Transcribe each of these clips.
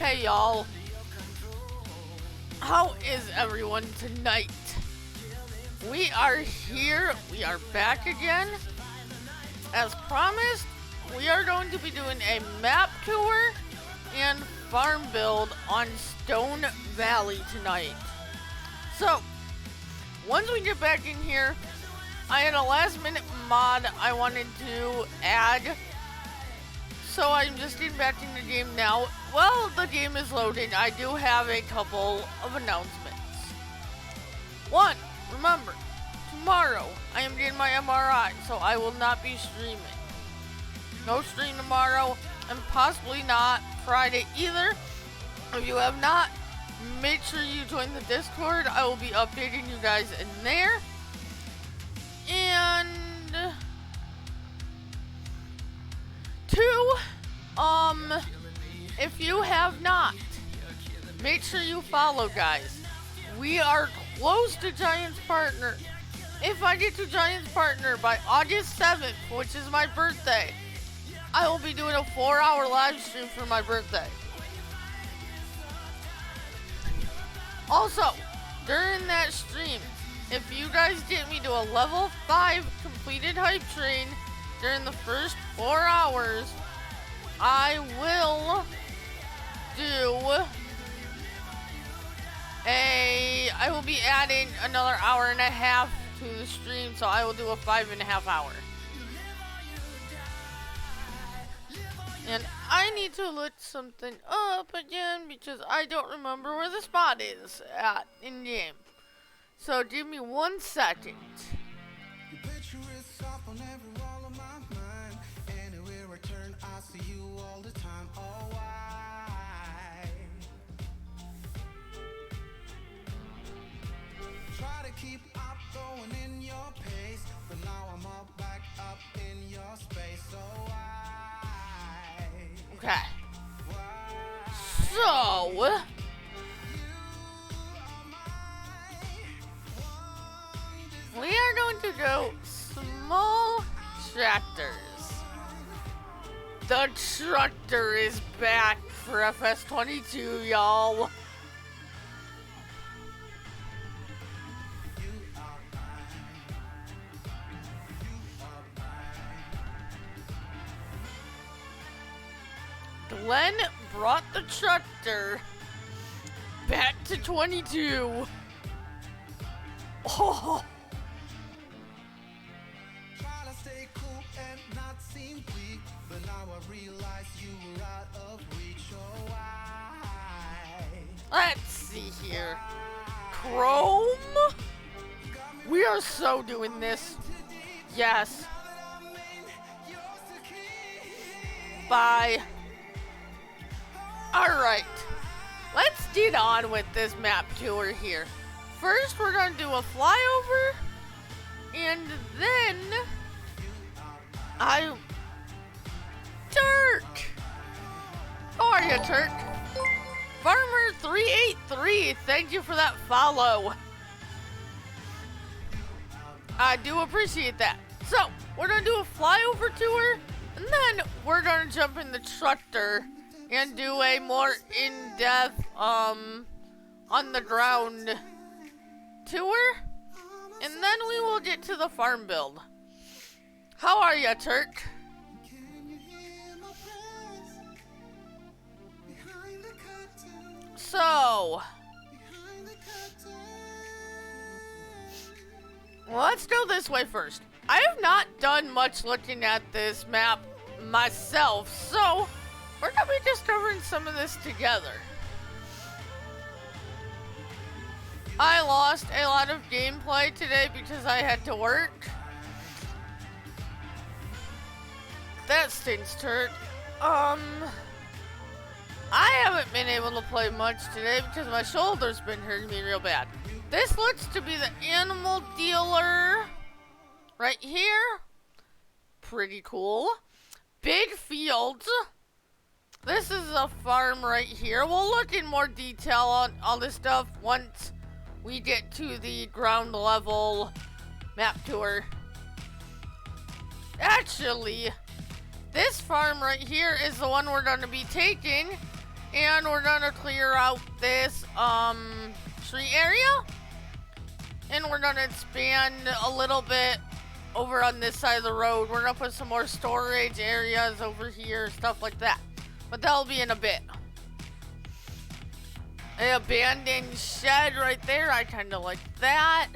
Hey y'all, how is everyone tonight? We are here, we are back again. As promised, we are going to be doing a map tour and farm build on Stone Valley tonight. So, once we get back in here, I had a last minute mod I wanted to add. So I'm just getting back in the game now. While the game is loading, I do have a couple of announcements. One, remember, tomorrow I am getting my MRI, so I will not be streaming. No stream tomorrow, and possibly not Friday either. If you have not, make sure you join the Discord. I will be updating you guys in there. And two, if you have not, make sure you follow, guys. We are close to Giants Partner. If I get to Giants Partner by August 7th, which is my birthday, I will be doing a 4-hour live stream for my birthday. Also, during that stream, if you guys get me to a level 5 completed hype train during the first 4 hours, I will be adding another hour and a half to the stream, so I will do a 5.5 hour. And I need to look something up again because I don't remember where the spot is at in game. So give me 1 second. Keep up going in your pace, but now I'm all back up in your space. So okay. So we are going to go small tractors. The tractor is back for FS22, y'all. Glenn brought the tractor back to 22. Oh. try to stay cool and not seem weak, but now I realize you were out of reach. Oh, let's see here. Chrome? We are so doing this. Yes. Bye. Alright, let's get on with this map tour here. First, we're going to do a flyover, and then Turk! How are you, Turk? Farmer383, thank you for that follow. I do appreciate that. So, we're going to do a flyover tour, and then we're going to jump in the tractor and do a more in-depth, on the ground tour. And then we will get to the farm build. How are ya, Turk? So, let's go this way first. I have not done much looking at this map myself, so we're gonna be discovering some of this together. I lost a lot of gameplay today because I had to work. That stinks, Turk. I haven't been able to play much today because my shoulder's been hurting me real bad. This looks to be the animal dealer right here. Pretty cool. Big fields. This is a farm right here. We'll look in more detail on all this stuff once we get to the ground level map tour. Actually, this farm right here is the one we're going to be taking, And we're gonna clear out this street area. And we're gonna expand a little bit over on this side of the road. We're gonna put some more storage areas over here, stuff like that. But that'll be in a bit. An abandoned shed right there. I kind of like that.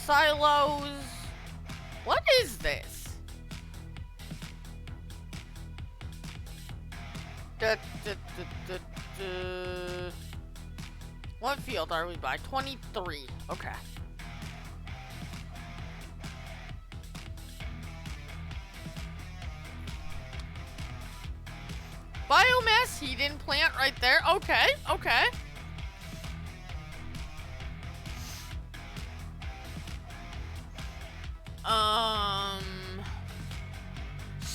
Silos. What is this? What field are we by? 23. Okay. Biomass heating plant right there. Okay, okay.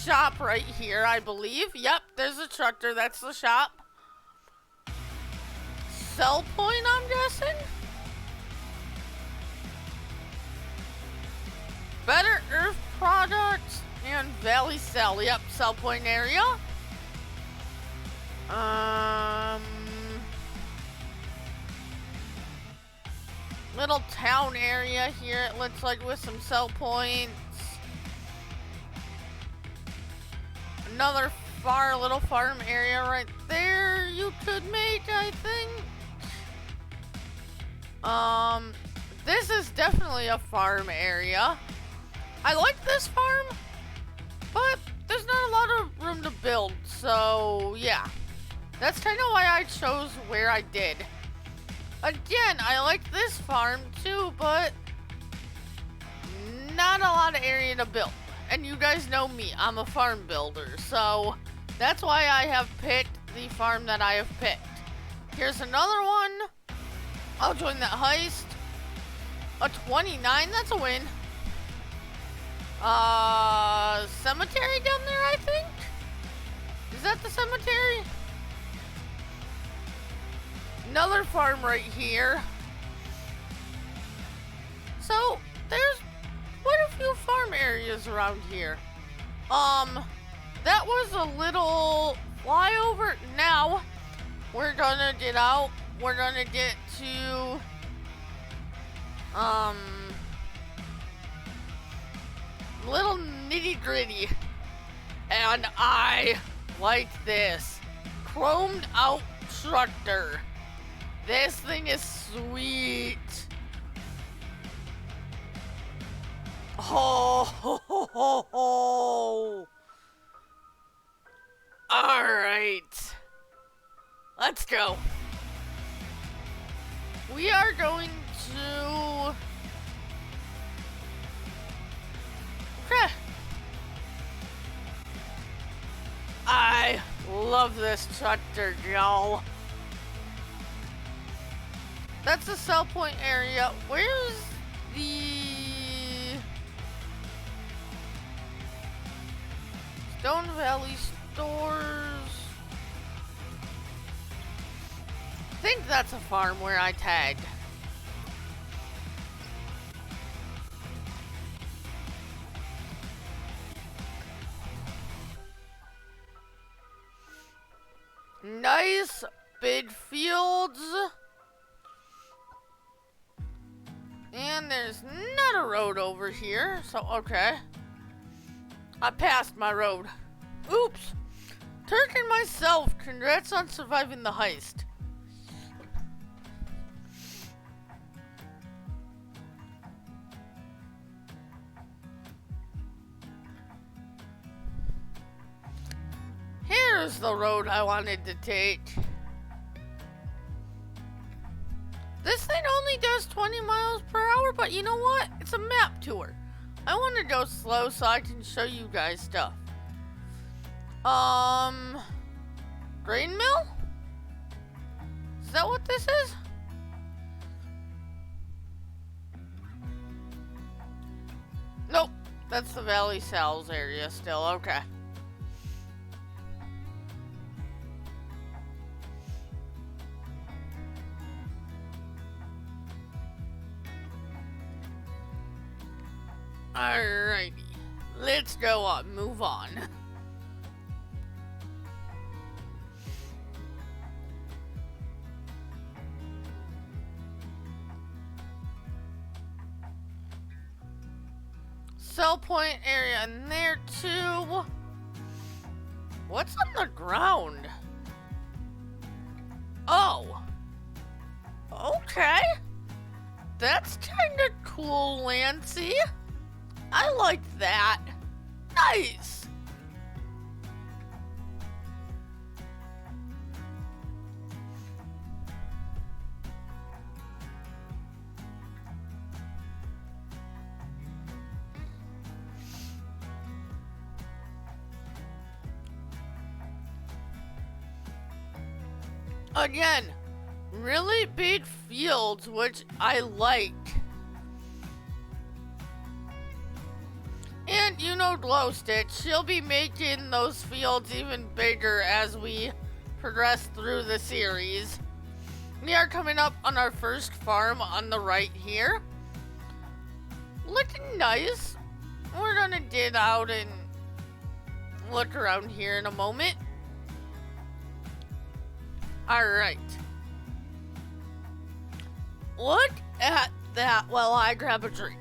Shop right here, I believe. Yep, there's a tractor. That's the shop. Sell point, I'm guessing? Better Earth products and Valley Cell. Yep, sell point area. Little town area here, it looks like, with some sell points. Another little farm area right there you could make, I think. This is definitely a farm area. I like this farm, but there's not a lot of room to build, so yeah. That's kind of why I chose where I did. Again, I like this farm too, but not a lot of area to build. And you guys know me, I'm a farm builder, so that's why I have picked the farm that I have picked. Here's another one. I'll join that heist. A 29, that's a win. Cemetery down there, I think? Is that the cemetery? Another farm right here. So, there's quite a few farm areas around here. That was a little flyover. Now, we're gonna get out. We're gonna get to, little nitty gritty. And I like this. Chromed out tractor. This thing is sweet. Oh, ho, ho, ho, ho. All right. Let's go. We are going to... Okay. I love this tractor, y'all. That's the sell point area. Where's the Stone Valley stores? I think that's a farm where I tagged. Nice big fields. And there's not a road over here, so okay. I passed my road. Oops. Turk and myself, congrats on surviving the heist. Here's the road I wanted to take. This thing only does 20 miles per hour, but you know what? It's a map tour. I want to go slow so I can show you guys stuff. Grain mill? Is that what this is? Nope. That's the Valley Cells area still. Okay. Alrighty, let's go on, move on. sell point area in there too. What's on the ground? Oh. Okay. That's kinda cool, Lancy. I like that. Nice. Again, really big fields, which I like. And you know Glowstitch, she'll be making those fields even bigger as we progress through the series. We are coming up on our first farm on the right here. Looking nice. We're gonna get out and look around here in a moment. Alright. Look at that while I grab a drink.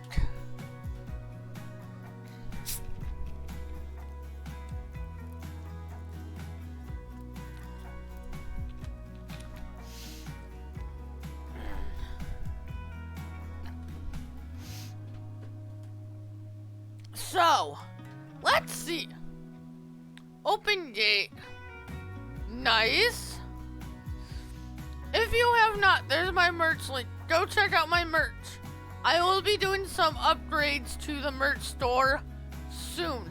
So, let's see. Open gate. Nice. If you have not, there's my merch link. Go check out my merch. I will be doing some upgrades to the merch store soon.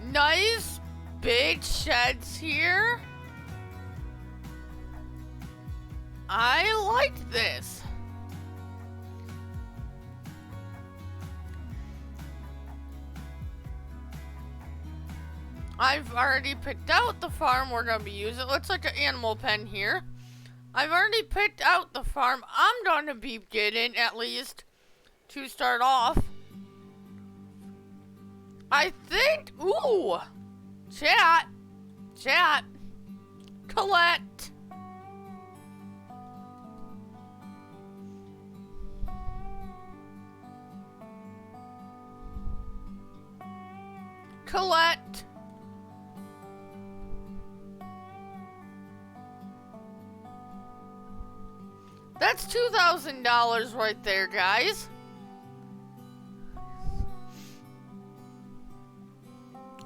Nice big sheds here. I like this. I've already picked out the farm we're going to be using. Looks like an animal pen here. I've already picked out the farm I'm going to be getting, at least, to start off. I think, ooh, chat, Colette. Colette. That's $2,000 right there, guys.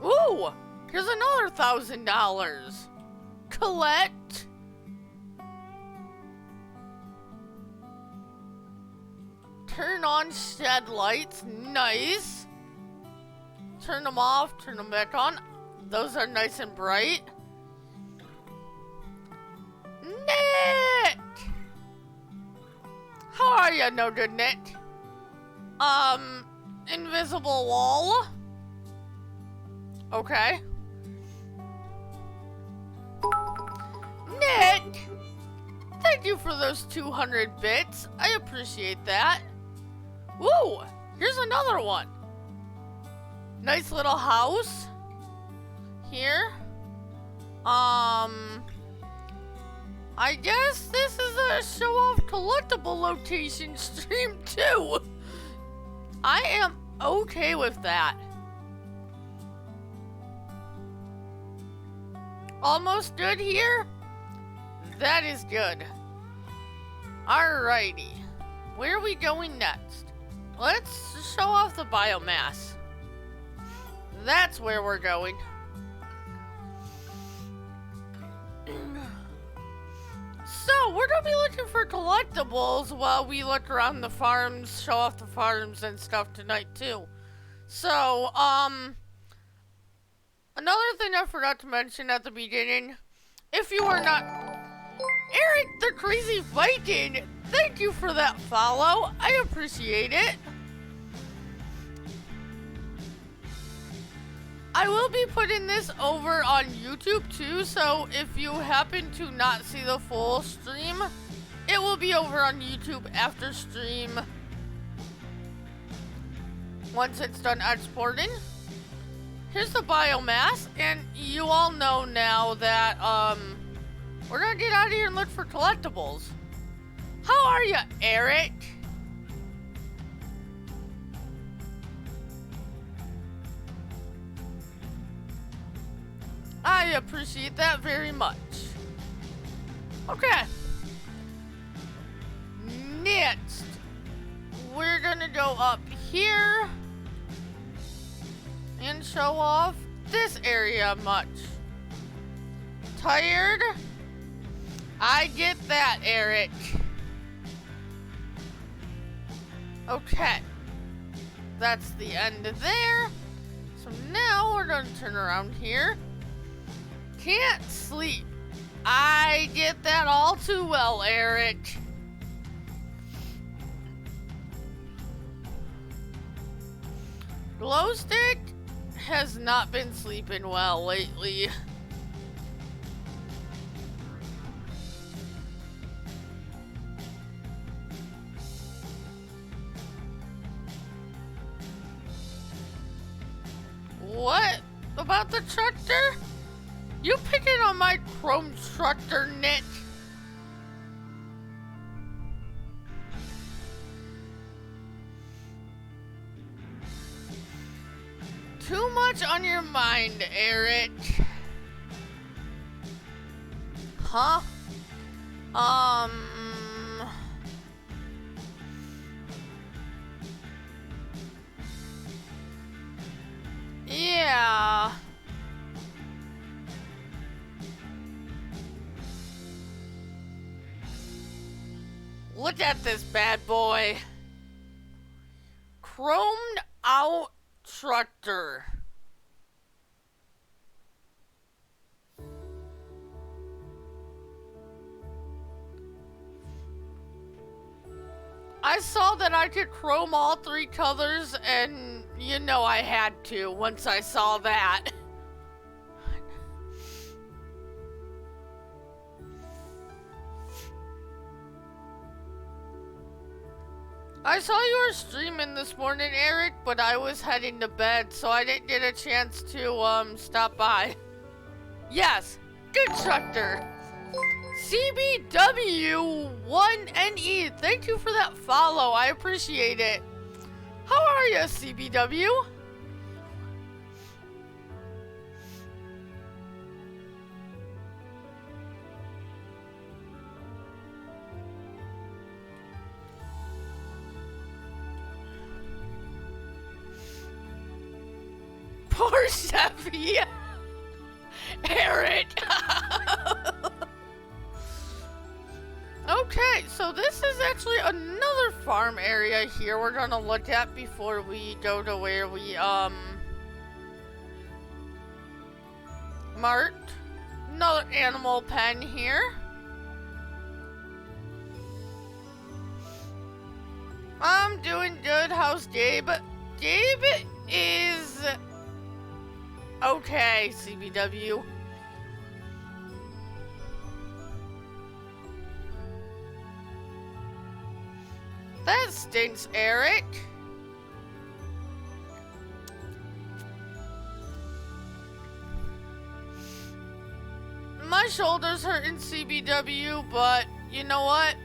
Ooh, here's another $1,000. Colette. Turn on shed lights. Nice. Turn them off, turn them back on. Those are nice and bright. Knit! How are ya, no good knit? Invisible wall. Okay. Knit! Thank you for those 200 bits. I appreciate that. Woo! Here's another one. Nice little house. Here. I guess this is a show-off collectible location stream too. I am okay with that. Almost good here? That is good. Alrighty. Where are we going next? Let's show off the biomass. That's where we're going. So, we're gonna be looking for collectibles while we look around the farms, show off the farms and stuff tonight too. So, another thing I forgot to mention at the beginning, if you are not... Eric the Crazy Viking, thank you for that follow. I appreciate it. I will be putting this over on YouTube too, so if you happen to not see the full stream, it will be over on YouTube after stream once it's done exporting. Here's the biomass, and you all know now that we're gonna get out of here and look for collectibles. How are you, Eric? I appreciate that very much. Okay. Next, we're gonna go up here and show off this area much. Tired? I get that, Eric. Okay. That's the end of there. So now we're gonna turn around here. Can't sleep. I get that all too well, Eric. Glowstick has not been sleeping well lately. What about the tractor? You picking on my chrome tractor, Nick? Too much on your mind, Eric. Huh? Yeah. Look at this bad boy. Chromed out tractor. I saw that I could chrome all three colors, and you know I had to once I saw that. I saw you were streaming this morning, Eric, but I was heading to bed, so I didn't get a chance to stop by. Yes, good tractor. CBW1NE, thank you for that follow. I appreciate it. How are you, CBW? Poor Chevy. Eric. Okay, so this is actually another farm area here we're gonna look at before we go to where we, marked. Another animal pen here. I'm doing good. How's Gabe? Gabe is okay, CBW. That stinks, Eric. My shoulder's hurting, CBW, but you know what?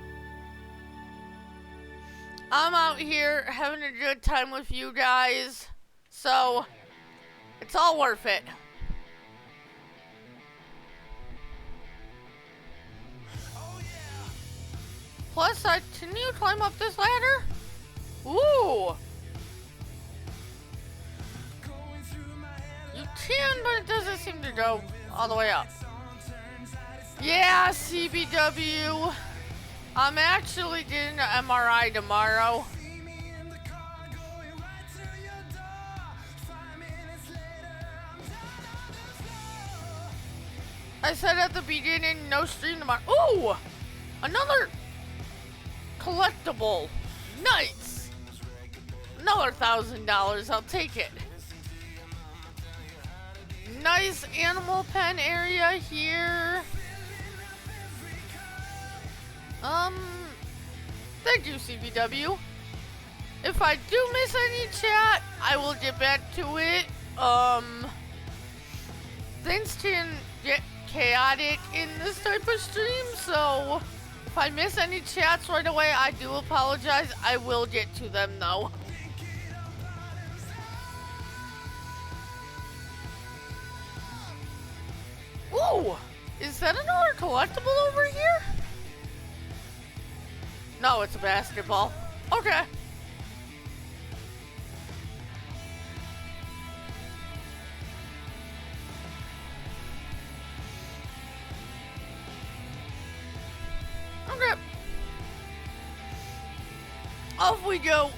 I'm out here having a good time with you guys, so it's all worth it. Plus, can you climb up this ladder? Ooh! You can, but it doesn't seem to go all the way up. Yeah, CBW. I'm actually getting an MRI tomorrow. I said at the beginning, no stream tomorrow. Ooh! Another collectible. Nice! Another $1,000. I'll take it. Nice animal pen area here. Thank you, CBW. If I do miss any chat, I will get back to it. Things can get chaotic in this type of stream, so if I miss any chats right away, I do apologize. I will get to them though. Whoa! Is that another collectible over here? No, it's a basketball. Okay. Okay. Off we go.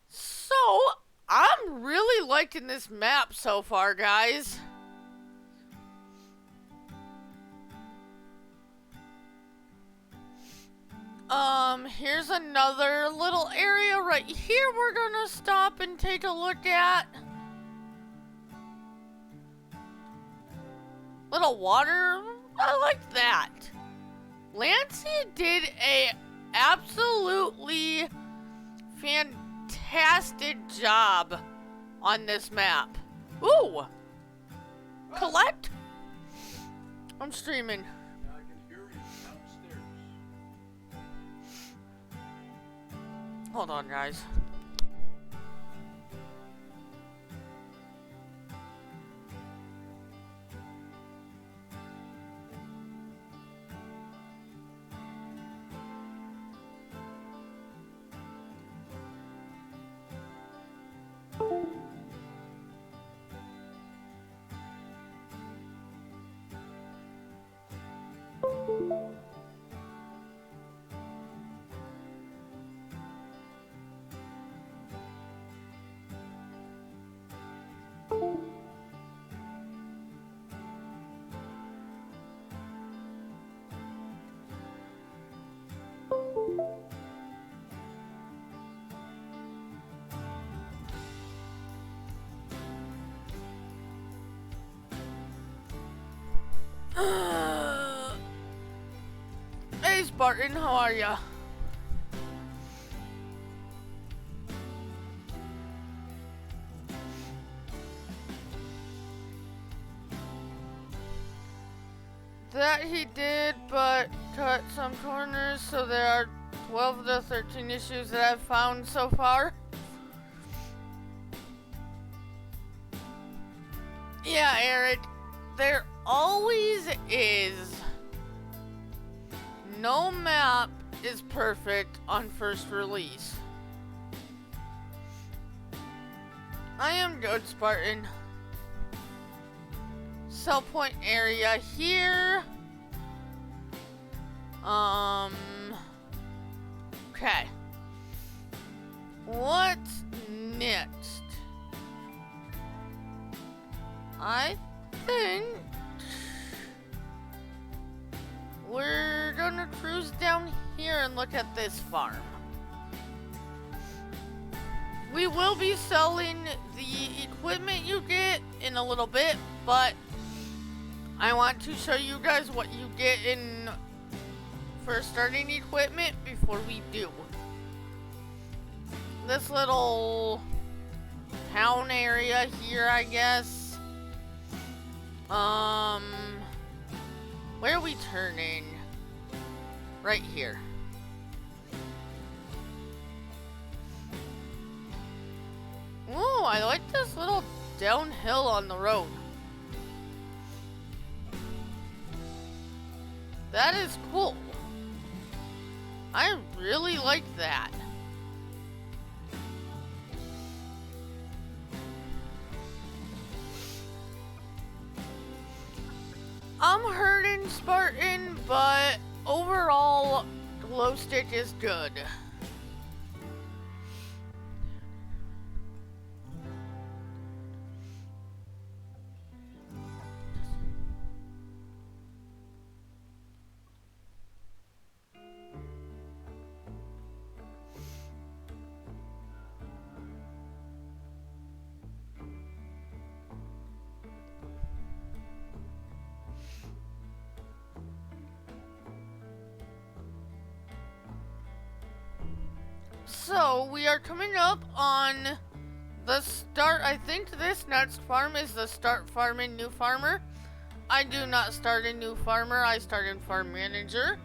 So, I'm really liking this map so far, guys. Here's another little area right here we're gonna stop and take a look at. Little water, I like that. Lancey did a absolutely fantastic job on this map. Ooh! Collect? I'm streaming. I can hear you downstairs. Hold on, guys. Hey Spartan, how are ya? That he did, but cut some corners, so there are 12 to 13 issues that I've found so far. Yeah, Eric, there always is. No map is perfect on first release. I am good, Spartan. Sell point area here. Okay. What's next? I think we're gonna cruise down here and look at this farm. We will be selling the equipment you get in a little bit, but I want to show you guys what you get in for starting equipment before we do. This little town area here, I guess. Where are we turning? Right here. Ooh, I like this little downhill on the road. That is cool. I really like that. I'm hurting, Spartan, but overall, glow stick is good. So, we are coming up on The start, I think this next farm is the start farming new farmer. I do not start a new farmer, I start in farm manager.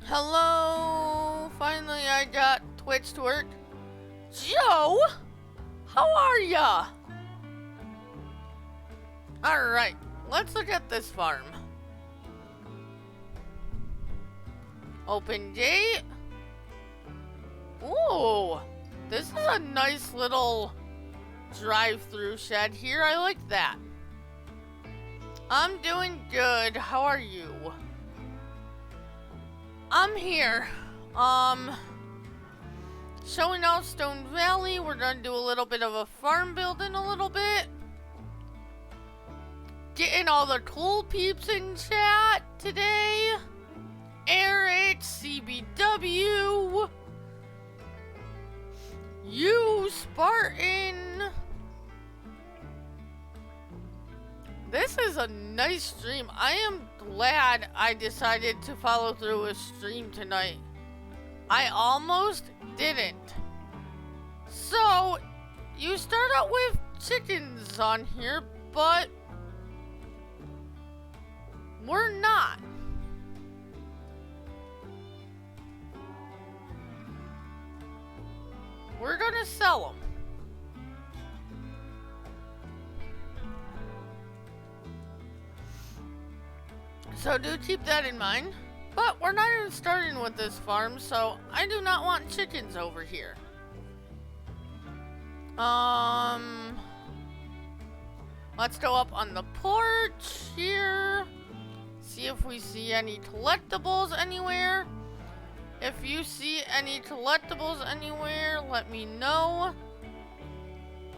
Hello, finally I got Twitch to work. Joe, how are ya? Alright, let's look at this farm. Open gate. Ooh, this is a nice little drive-through shed here. I like that. I'm doing good. How are you? I'm here. Showing off Stone Valley. We're gonna do a little bit of a farm building a little bit. Getting all the cool peeps in chat today. Eric, CBW, you, Spartan. This is a nice stream. I am glad I decided to follow through a stream tonight. I almost didn't. So, you start out with chickens on here, but we're not. We're gonna sell them. So do keep that in mind. But we're not even starting with this farm, so I do not want chickens over here. Let's go up on the porch here. See if we see any collectibles anywhere. If you see any collectibles anywhere, let me know.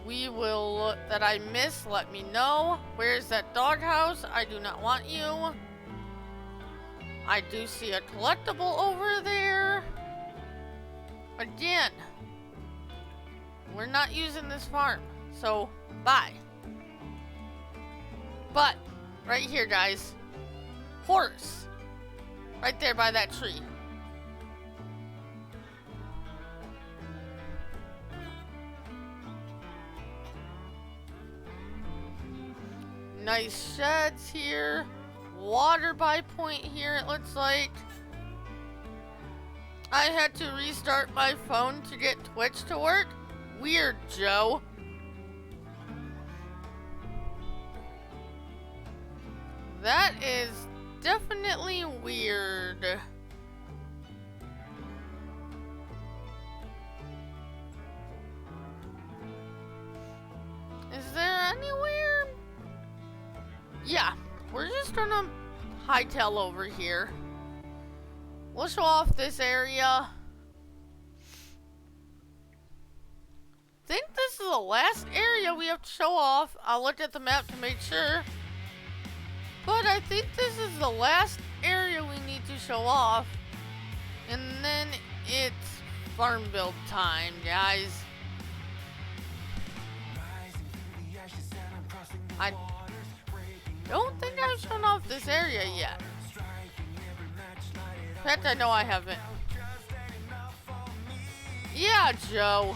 We will, that I miss, let me know. Where's that doghouse? I do not want you. I do see a collectible over there. Again, we're not using this farm, so bye. But, right here, guys. Horse. Right there by that tree. Nice sheds here. Water buy point here, it looks like. I had to restart my phone to get Twitch to work. Weird, Joe. That is definitely weird. Is there anywhere? Yeah, we're just gonna hightail over here. We'll show off this area. Think this is the last area we have to show off. I'll look at the map to make sure. But I think this is the last area we need to show off. And then it's farm build time, guys. I don't think I've shown off this area yet. In fact, I know I haven't. Yeah, Joe.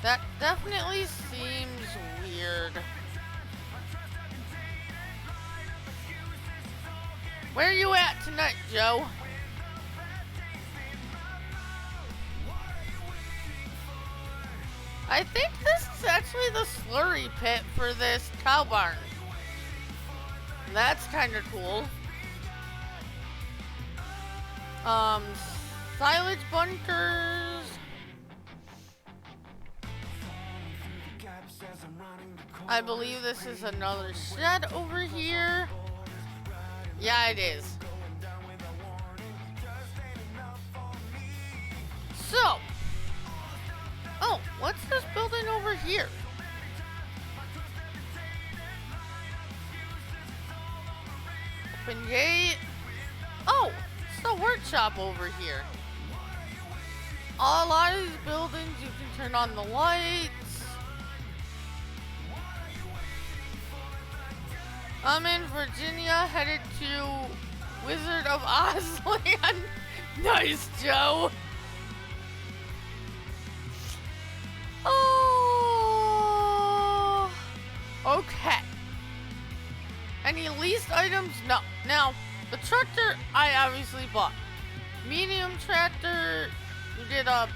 That definitely seems weird. Where are you at tonight, Joe? I think this is actually the slurry pit for this cow barn. That's kind of cool. Silage bunkers. I believe this is another shed over here. Yeah, it is. So, oh, what's this building over here? Open gate. Oh, it's the workshop over here. A lot of these buildings, you can turn on the lights. I'm in Virginia, headed to Wizard of Oz land. Nice, Joe. Oh. Okay. Any leased items? No. Now, the tractor I obviously bought. Medium tractor, we did a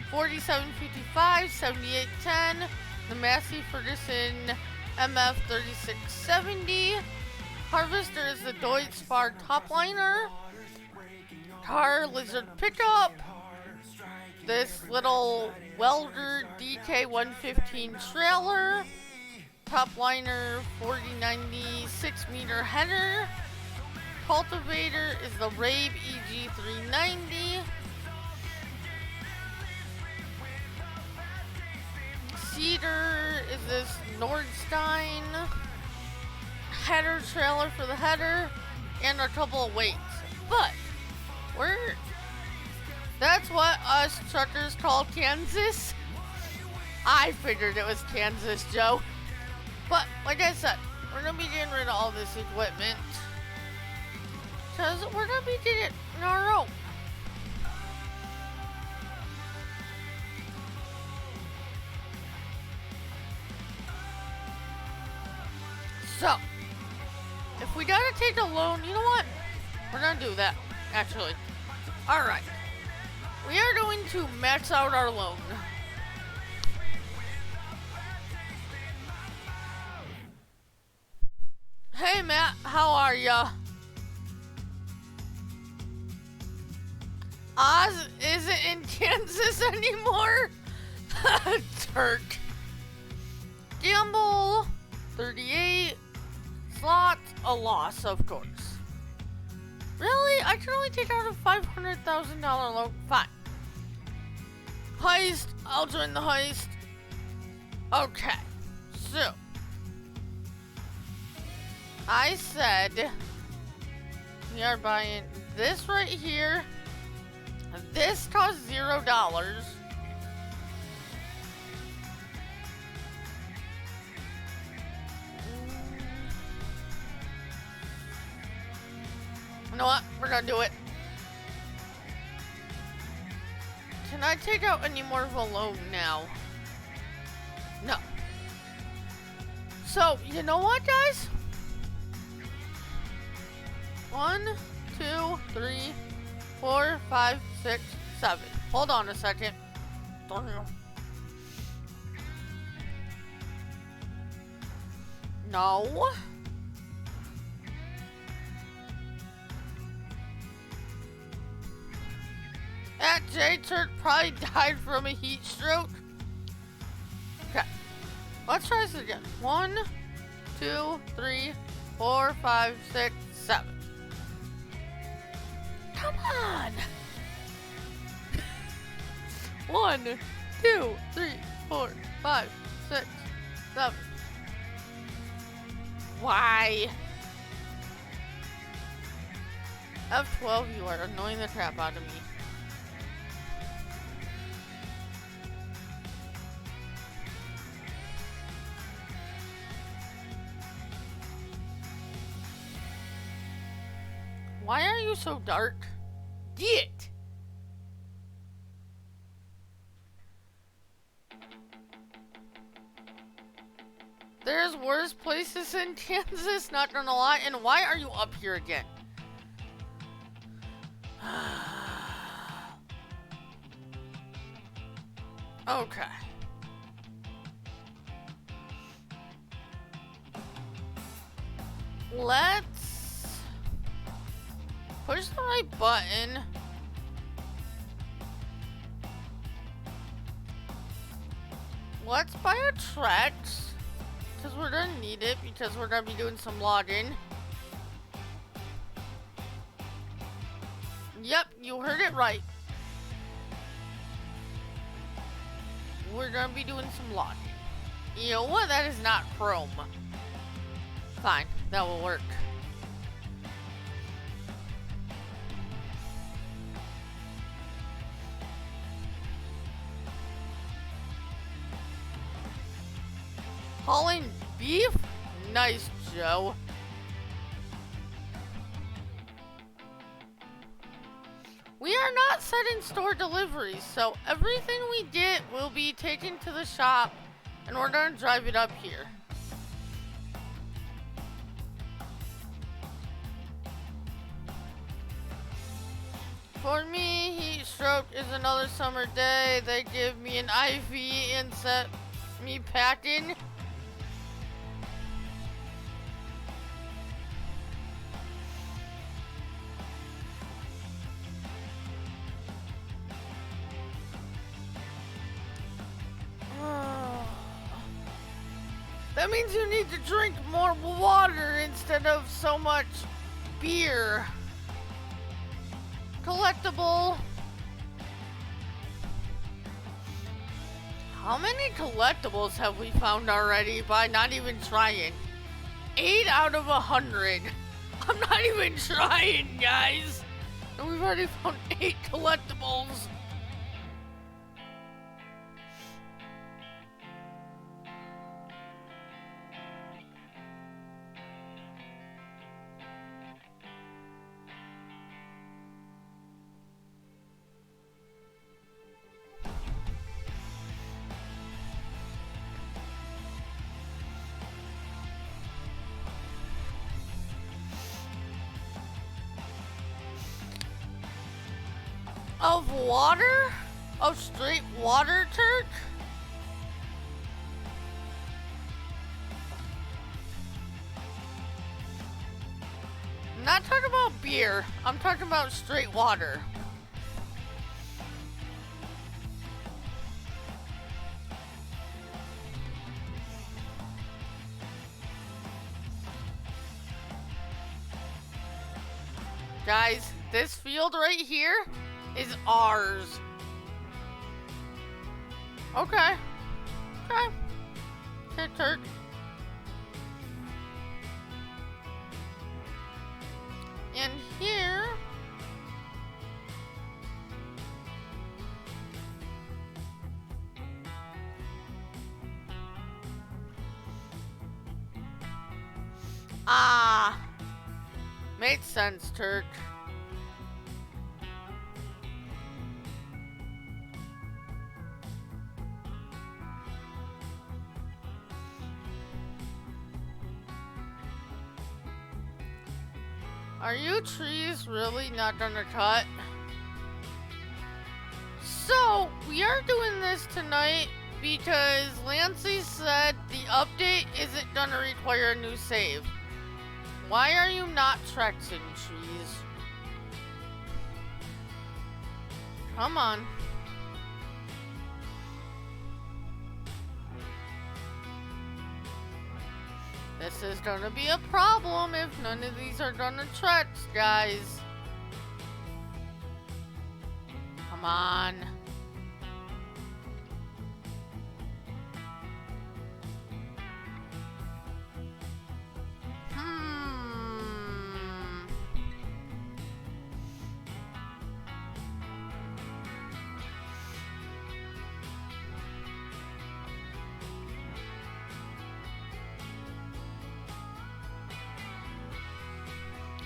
4755, 7810. The Massey Ferguson MF 3670. Harvester is the Deutz Spar Topliner. Car Lizard pickup. This little Welder DK 115 trailer. Topliner 4090 6-meter header. Cultivator is the Rabe EG 390. Cedar is this Nordstein header trailer for the header and a couple of weights. But that's what us truckers call Kansas. I figured it was Kansas, Joe. But like I said, we're gonna be getting rid of all this equipment because we're gonna be getting it on our own. So, if we gotta take a loan, you know what? We're gonna do that, actually. Alright. We are going to max out our loan. Hey Matt, how are ya? Oz isn't in Kansas anymore? Turk. Gamble, 38. Slot, a loss, of course. Really? I can only take out a $500,000 loan. Fine. Heist, I'll join the heist. Okay, so I said we are buying this right here. This costs $0. You know what? We're gonna do it. Can I take out any more of a loan now? No. So, you know what, guys? 1, 2, 3, 4, 5, 6, 7. Hold on a second. No. That J-Turk probably died from a heat stroke. Okay. Let's try this again. 1, 2, 3, 4, 5, 6, 7. Come on! 1, 2, 3, 4, 5, 6, 7. Why? F12, you are annoying the crap out of me. Why are you so dark? Get! There's worse places in Kansas, not gonna lie. And why are you up here again? Okay. Let's push the right button. Let's buy a Trex. Because we're gonna need it, because we're gonna be doing some logging. Yep, you heard it right. We're gonna be doing some logging. You know what? That is not chrome. Fine, that will work. Hauling beef? Nice, Joe. set in store deliveries, so everything we get will be taken to the shop and we're gonna drive it up here. For me, heat stroke is another summer day. They give me an IV and set me packing. That means you need to drink more water instead of so much beer. Collectible. How many collectibles have we found already by not even trying? 8 out of 100. I'm not even trying, guys. And we've already found 8 collectibles. Of water? Of straight water, Turk? I'm not talking about beer. I'm talking about straight water. Guys, this field right here is ours. Okay. Okay. Okay, Turk. And here... Ah! Makes sense, Turk. Are you trees really not gonna cut? So, we are doing this tonight because Lancey said the update isn't gonna require a new save. Why are you not Trexing, trees? Come on. This is gonna be a problem if none of these are gonna Trex, guys. Come on.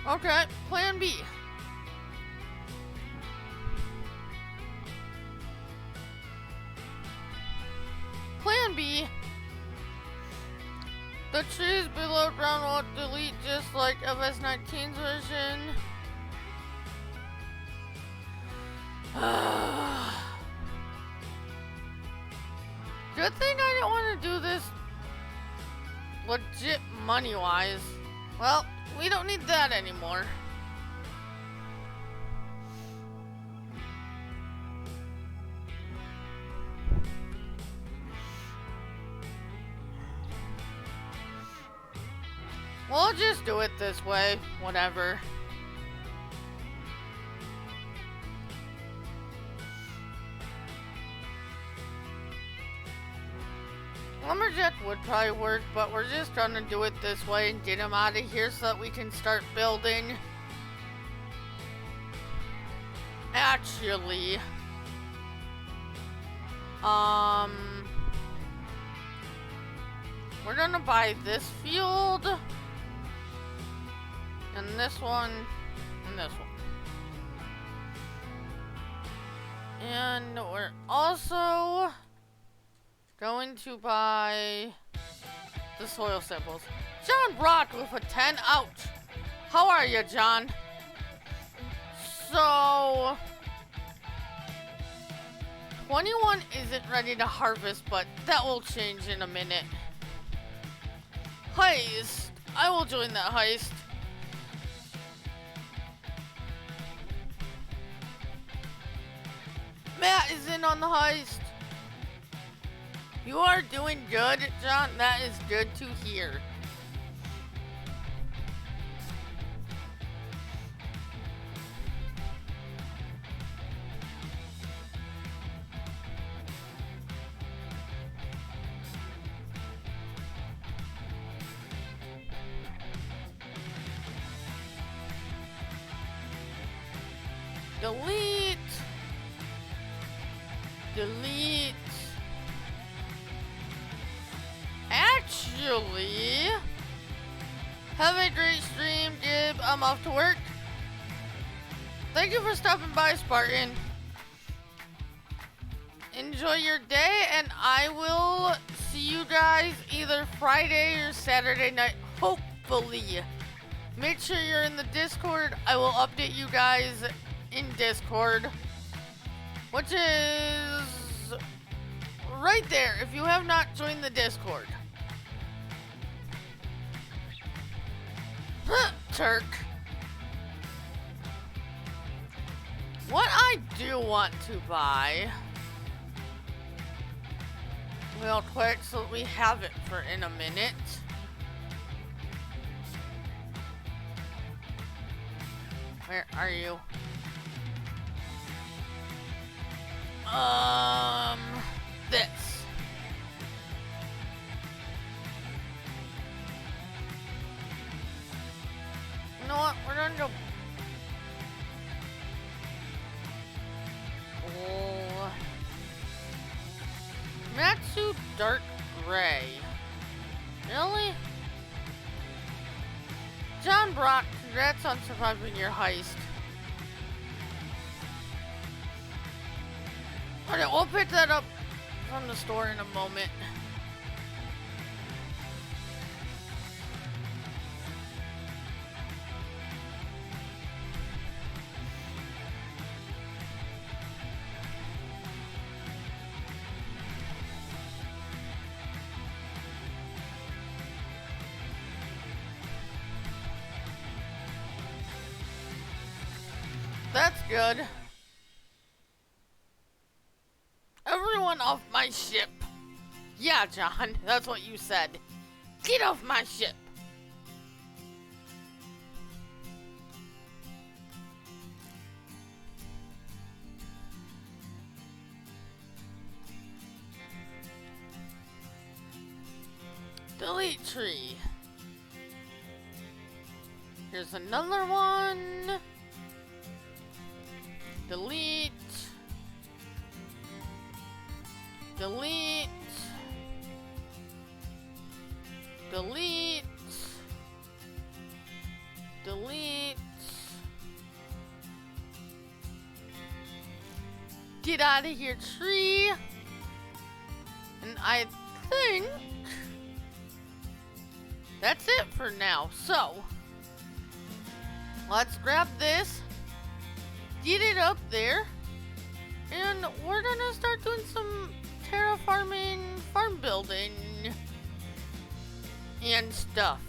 Okay, plan B. Plan B. The trees below ground won't delete just like FS19's version. Good thing I didn't want to do this legit money-wise. Well, we don't need that anymore. We'll just do it this way, whatever. Lumberjack would probably work, but we're just gonna do it this way and get him out of here so that we can start building. Actually, we're gonna buy this field, and this one, and this one. And we're also going to buy the soil samples. John Brock with a 10 out. How are you, John? So 21 isn't ready to harvest, but that will change in a minute. Heist. I will join that heist. Matt is in on the heist. You are doing good, John. That is good to hear. Delete. Delete. Actually, have a great stream, Gib. I'm off to work. Thank you for stopping by, Spartan. Enjoy your day, and I will see you guys either Friday or Saturday night, hopefully. Make sure you're in the Discord. I will update you guys in Discord, which is right there if you have not joined the Discord. Turk. What I do want to buy real quick so that we have it for in a minute. Where are you? This. You know what? We're gonna go. Oh. Matsu Dark Gray. Really? John Brock, congrats on surviving your heist. Okay, we'll pick that up from the store in a moment. That's good. Everyone off my ship. Yeah, John, that's what you said. Get off my ship. Delete tree. Here's another one. Delete. Delete. Delete. Delete. Get out of here, tree. And I think that's it for now. So, let's grab this. Get it up there. And we're gonna start doing some terraforming, farm building, and stuff.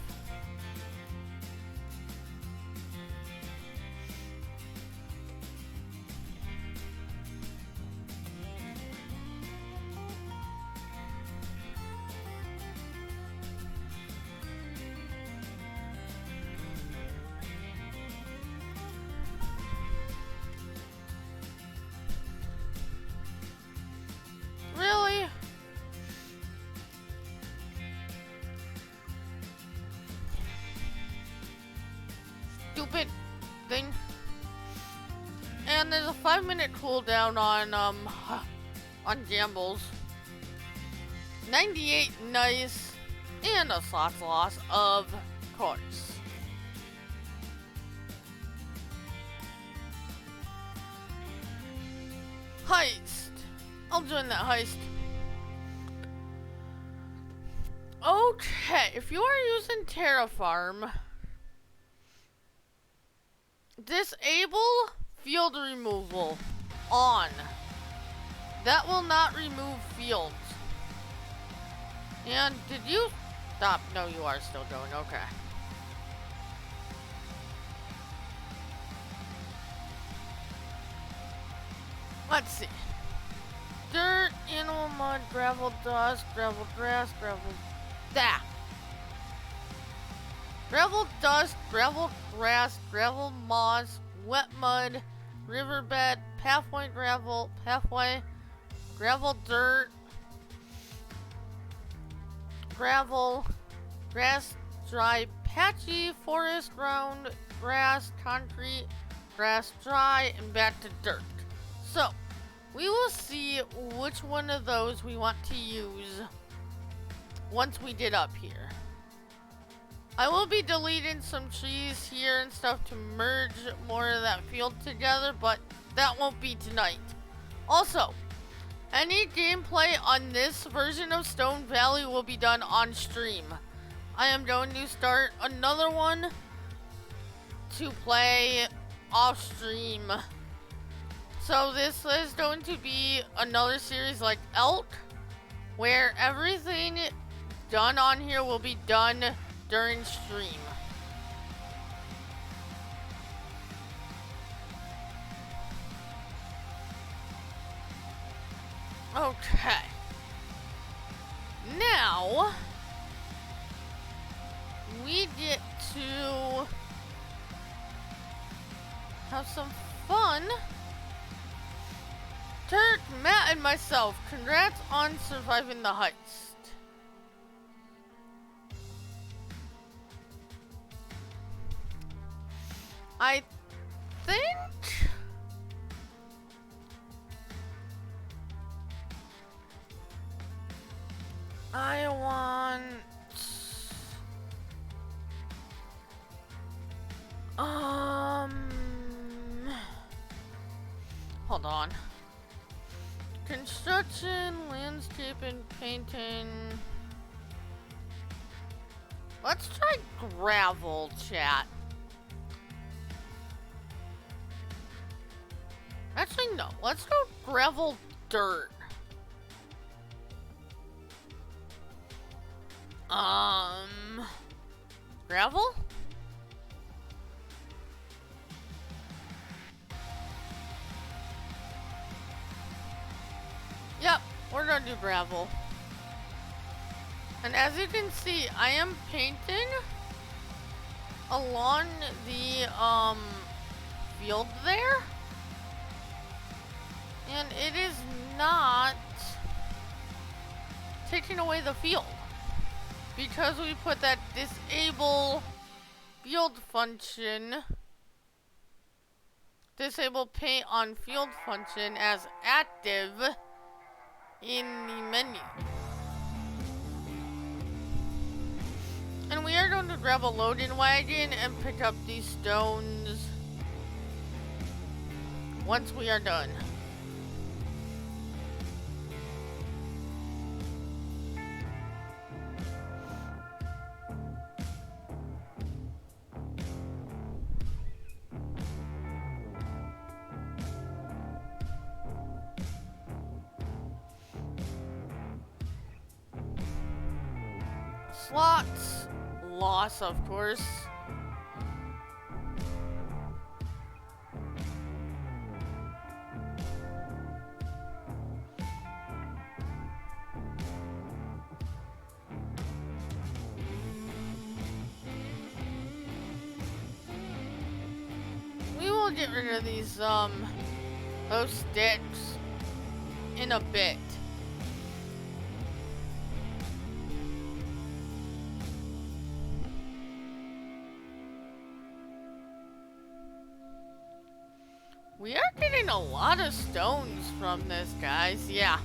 Really? Stupid thing. And there's a 5-minute cooldown on gambles. 98 nice, and a slots loss, of course. heist. I'll join that heist. Okay, if you are using Terraform, disable field removal on. That will not remove fields. And did you stop? No, you are still going. Okay. Let's see. Dirt, animal mud, gravel dust, gravel grass, gravel... That. Gravel dust, gravel grass, gravel moss, wet mud, riverbed, pathway gravel, pathway, gravel dirt, gravel, grass dry, patchy, forest ground, grass, concrete, grass dry, and back to dirt. So, we will see which one of those we want to use once we get up here. I will be deleting some trees here and stuff to merge more of that field together, but that won't be tonight. Also, any gameplay on this version of Stone Valley will be done on stream. I am going to start another one to play off stream. So this is going to be another series like Elk, where everything done on here will be done during stream. Okay. Now, we get to have some fun. Turk, Matt, and myself, congrats on surviving the heist. I think I want hold on. Construction, landscaping, painting. Let's try gravel, chat. Actually, no. Let's go gravel dirt. Gravel? Yep, we're gonna do gravel. And as you can see, I am painting along the, field there. And it is not taking away the field. Because we put that disable field function, disable paint on field function as active in the menu. And we are going to grab a loading wagon and pick up these stones once we are done. Slots, loss of course. We will get rid of these, those sticks in a bit. We are getting a lot of stones from this, guys. Yeah.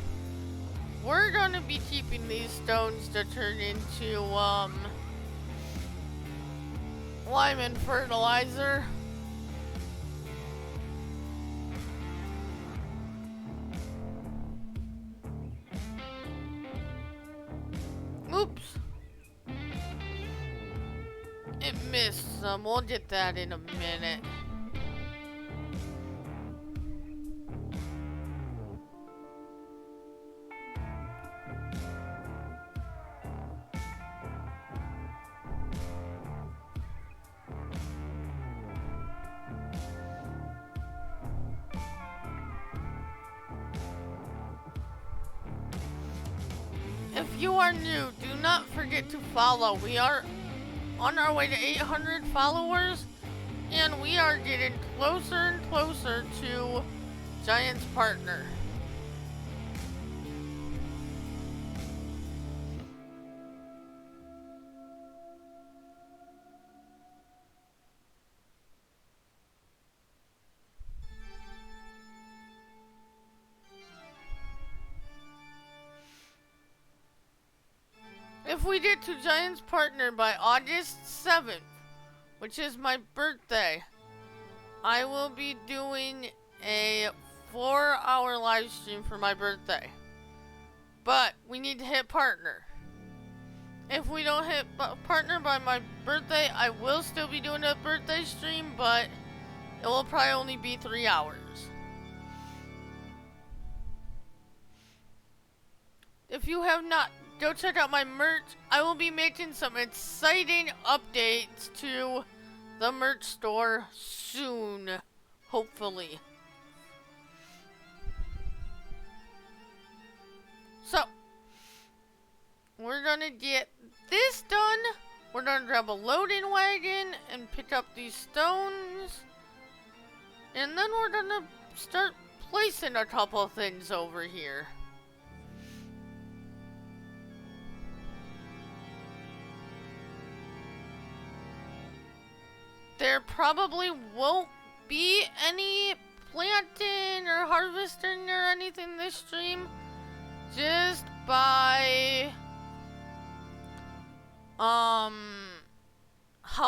We're gonna be keeping these stones to turn into, lime and fertilizer. Oops. It missed some. We'll get that in a minute. If you are new, do not forget to follow. We are on our way to 800 followers, and we are getting closer and closer to Giant's partner. If we get to Giant's partner by August 7th, which is my birthday, I will be doing a 4-hour live stream for my birthday. But we need to hit partner. If we don't hit partner by my birthday, I will still be doing a birthday stream, but it will probably only be 3 hours. If you have not, go check out my merch. I will be making some exciting updates to the merch store soon, hopefully. So, we're gonna get this done. We're gonna grab a loading wagon and pick up these stones. And then we're gonna start placing a couple things over here. There probably won't be any planting or harvesting or anything this stream, just by how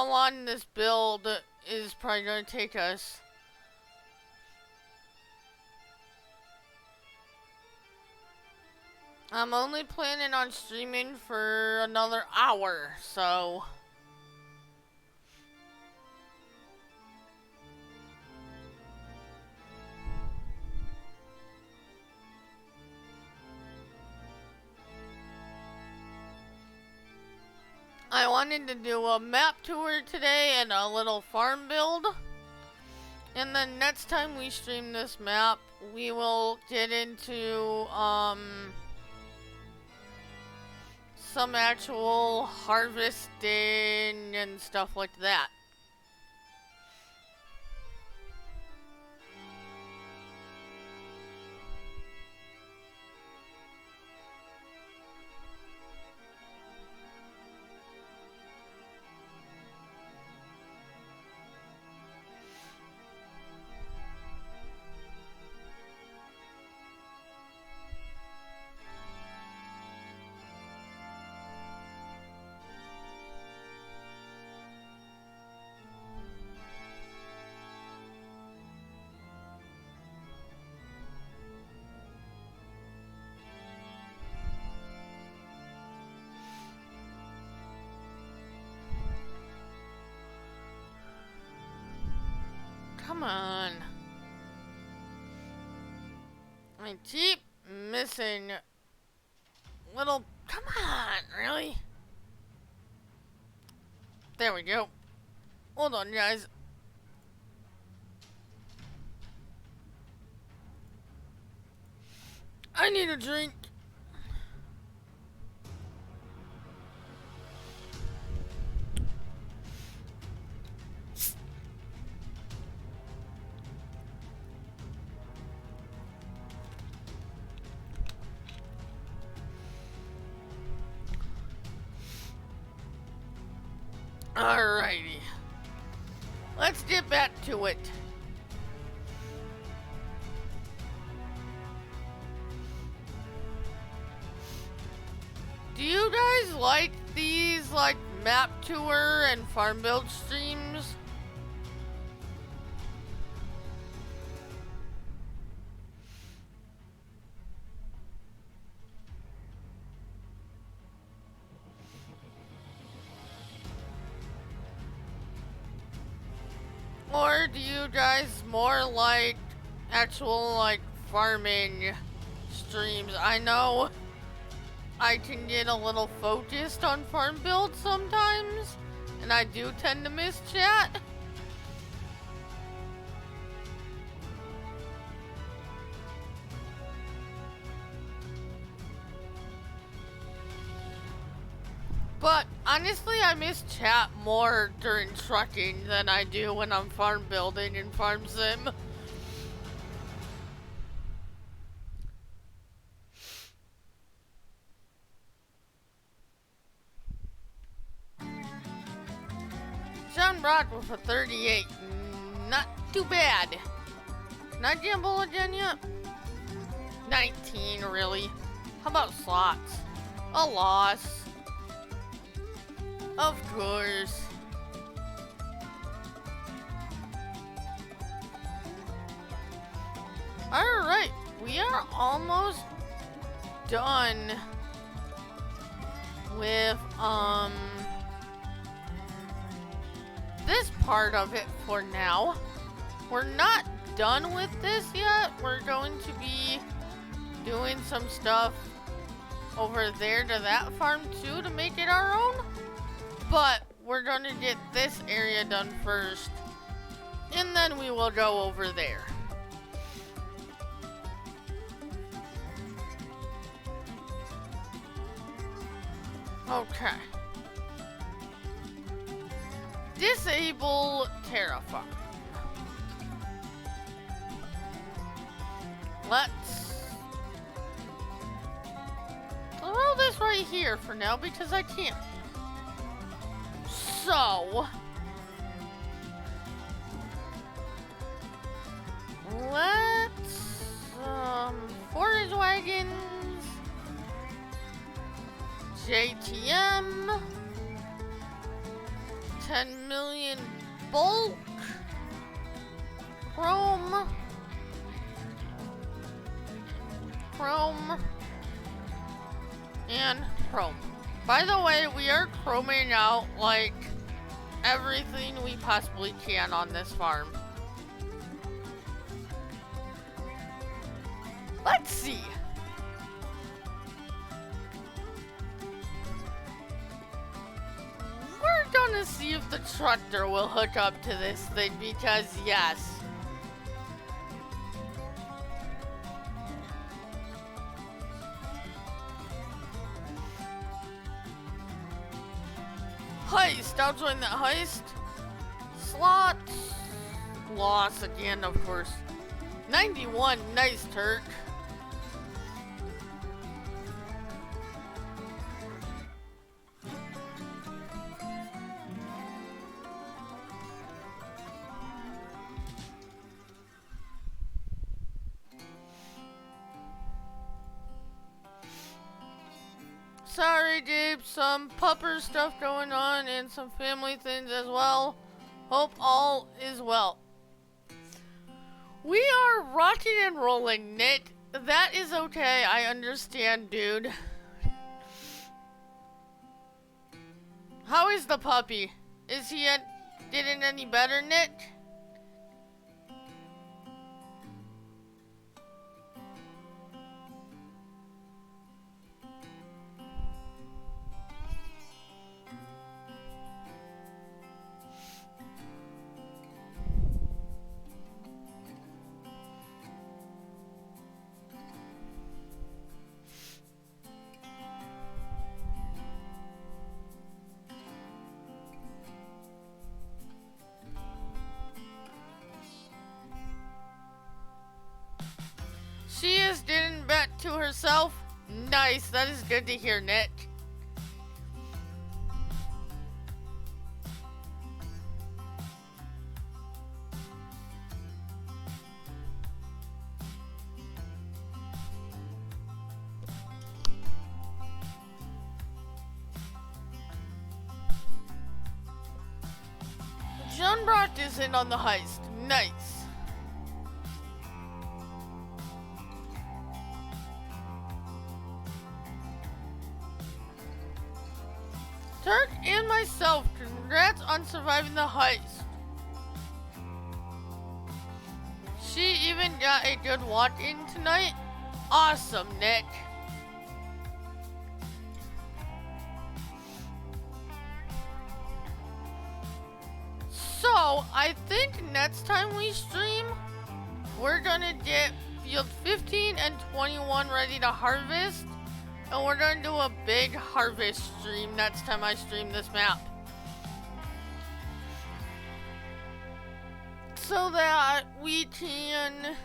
long this build is probably going to take us. I'm only planning on streaming for another hour, so I wanted to do a map tour today and a little farm build. And then next time we stream this map, we will get into some actual harvesting and stuff like that. Come on. I keep missing little... Come on, really? There we go. Hold on, guys. I need a drink. Alrighty. Let's get back to it. Do you guys like these, like, map tour and farm build streams? Or do you guys more like actual like farming streams? I know I can get a little focused on farm builds sometimes, and I do tend to miss chat. But honestly, I miss chat more during trucking than I do when I'm farm building in Farm Sim. John Brock with a 38. Not too bad. Can I gamble again yet? 19, really? How about slots? A loss. Of course. Alright, we are almost done with, this part of it for now. We're not done with this yet. We're going to be doing some stuff over there to that farm too to make it our own. But we're going to get this area done first, and then we will go over there. Okay. Disable Terraform. Let's throw this right here for now because I can't. So, let's, forage wagons, JTM, 10 million bulk, chrome, and chrome. By the way, we are chroming out like everything we possibly can on this farm. Let's see. We're gonna see if the tractor will hook up to this thing because yes. Heist, I'll join that heist. Slots. Loss again, of course. 91, nice Turk. Sorry, Gabe, some pupper stuff going on and some family things as well. Hope all is well. We are rocking and rolling, Nick. That is okay, I understand, dude. How is the puppy? Is he getting any better, Nick? She is getting back to herself. Nice, that is good to hear, Nick. John Brock is in on the heist. Nice. Turk and myself, congrats on surviving the heist. she even got a good walk in tonight. Awesome, Nick. So, I think next time we stream, we're gonna get field 15 and 21 ready to harvest. And we're gonna do a big harvest stream next time I stream this map. So that we can,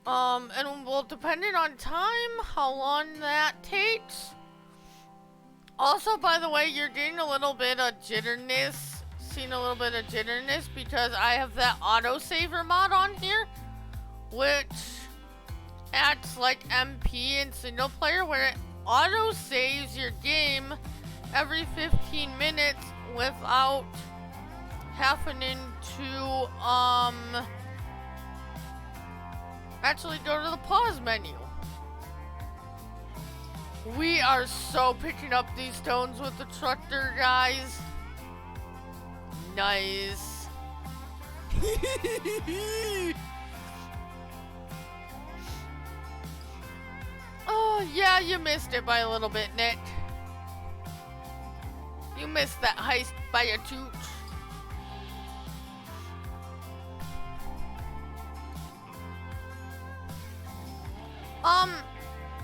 and well, depending on time, how long that takes. Also, by the way, you're getting a little bit of jitterness, seeing a little bit of jitterness because I have that autosaver mod on here, which acts like MP in single player, where it auto saves your game every 15 minutes without having to actually go to the pause menu. We are so picking up these stones with the tractor, guys. Nice. Oh, yeah, you missed it by a little bit, Nick. You missed that heist by a toot.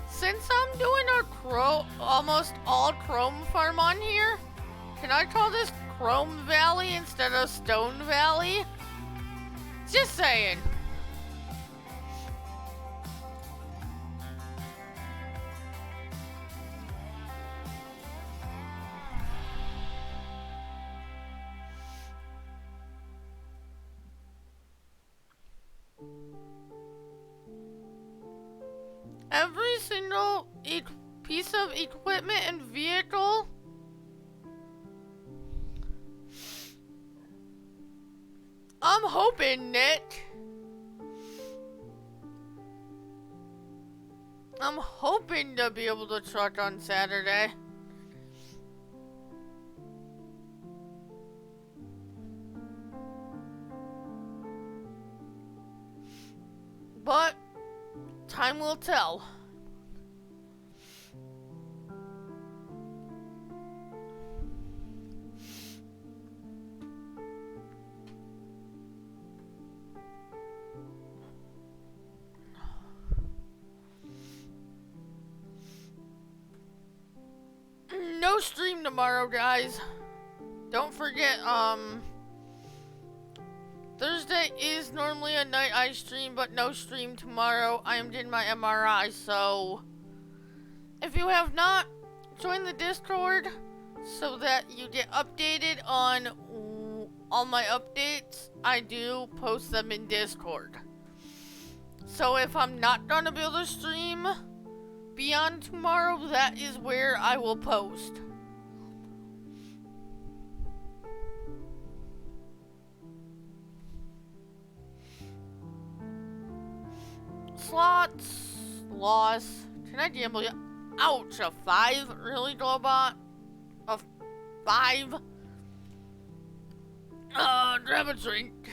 Since I'm doing a almost all Chrome farm on here, can I call this Chrome Valley instead of Stone Valley? Just saying. Every single piece of equipment and vehicle I'm hoping, Nick. I'm hoping to be able to truck on Saturday. But time will tell. No stream tomorrow, guys. Don't forget, Thursday is normally a night I stream, but no stream tomorrow. I am doing my MRI, so if you have not, join the Discord so that you get updated on all my updates. I do post them in Discord. So if I'm not gonna be able to stream beyond tomorrow, that is where I will post. Slots. Loss. Can I gamble yet? Ouch, a 5? Really, Globot? A 5? Grab a drink.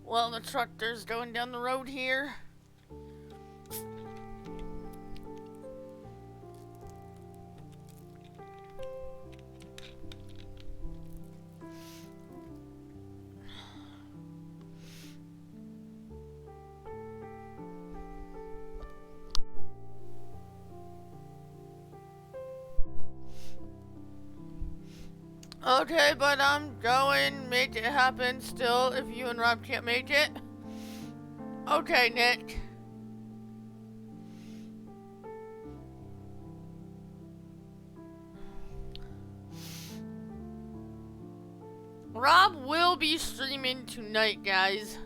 Well, the tractor's going down the road here. Okay, but I'm going. Make it happen still if you and Rob can't make it. Okay, Nick. Rob will be streaming tonight, guys.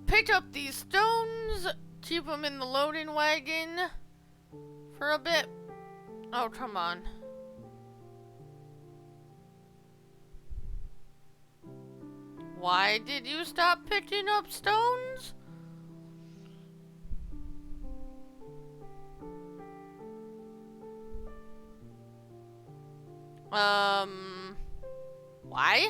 Pick up these stones. Keep them in the loading wagon for a bit. Oh, come on. Why did you stop picking up stones? Why?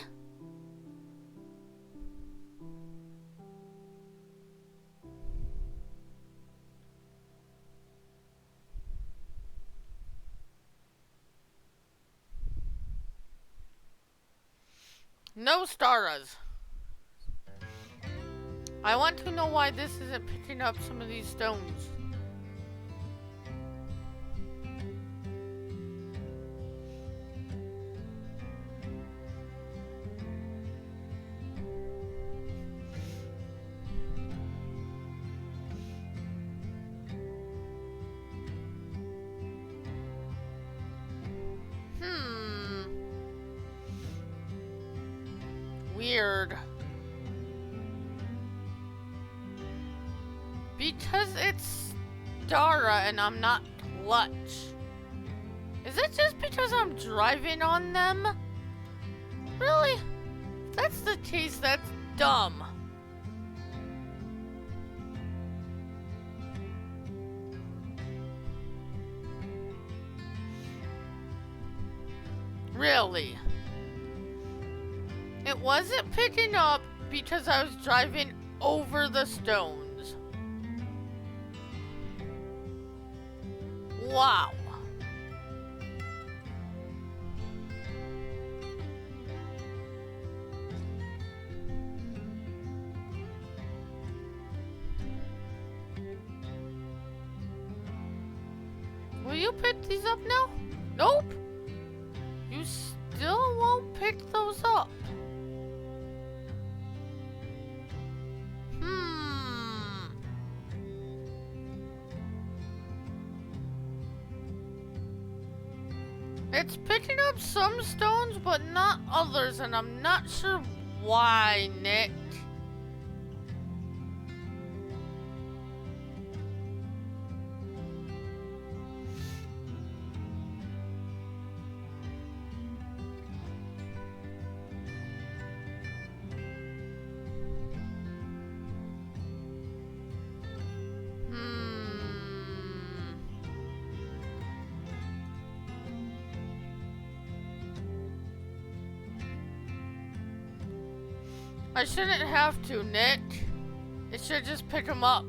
No Staras. I want to know why this isn't picking up some of these stones. Weird. Because it's Dara and I'm not Clutch. Is it just because I'm driving on them? Really? If that's the case, that's dumb. Really? It wasn't picking up because I was driving over the stones. Wow. Will you pick these up now? Nope. You still won't pick those up. It's picking up some stones, but not others, and I'm not sure why, Nick. I shouldn't have to, Nick. It should just pick them up.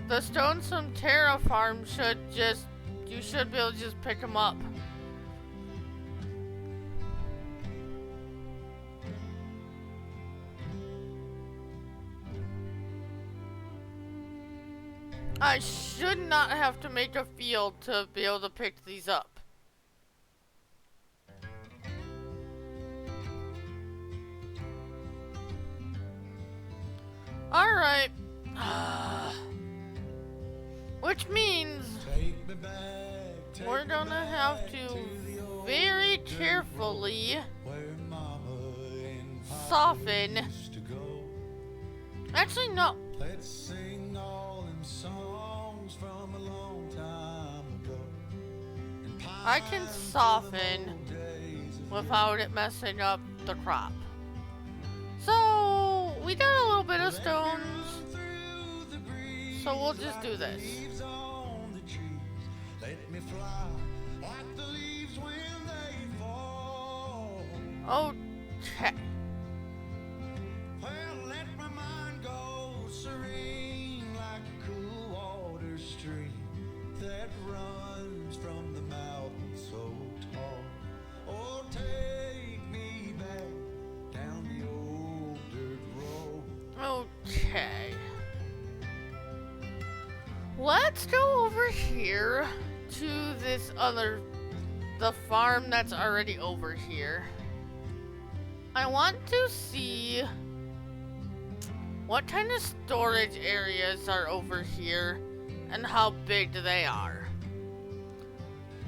The stones from Terra Farm should just... You should be able to just pick them up. I should not have to make a field to be able to pick these up. Alright. Which means we're gonna have to very carefully soften. Actually, no. Let's sing all them songs from a long time ago. I can soften without it messing up the crop. So, we got a little bit of stones. So we'll just do this. Okay. Well, let my mind go serene like a cool water stream that runs from the mountain so tall. Oh, take me back down the old dirt road. Okay. Let's go over here to this the farm that's already over here. I want to see what kind of storage areas are over here and how big they are.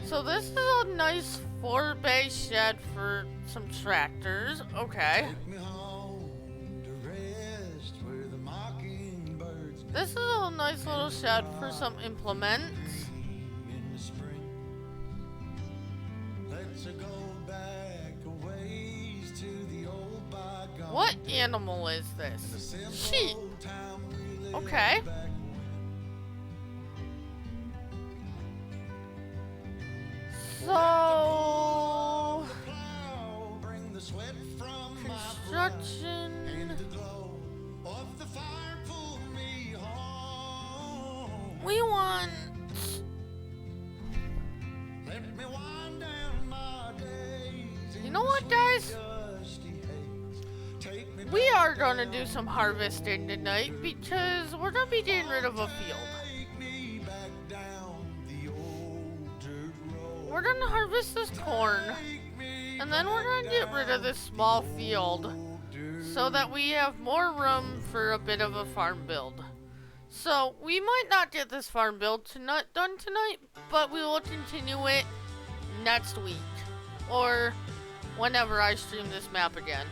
So this is a nice 4-bay shed for some tractors. Okay. Take me home to rest where the mockingbirds This is a nice little shed for some implements. in the spring. Let's go back a ways to the old bygone. What animal is The this? simple Sheep. time we lived Okay. back when. So watching. And the glow of the fire pulled me home. We want. Let me wind down my days. You know what, guys? We are gonna do some harvesting tonight because we're gonna be getting rid of a field. We're gonna harvest this corn, and then we're gonna get rid of this small field so that we have more room for a bit of a farm build. So we might not get this farm build done tonight, but we will continue it next week or whenever I stream this map again.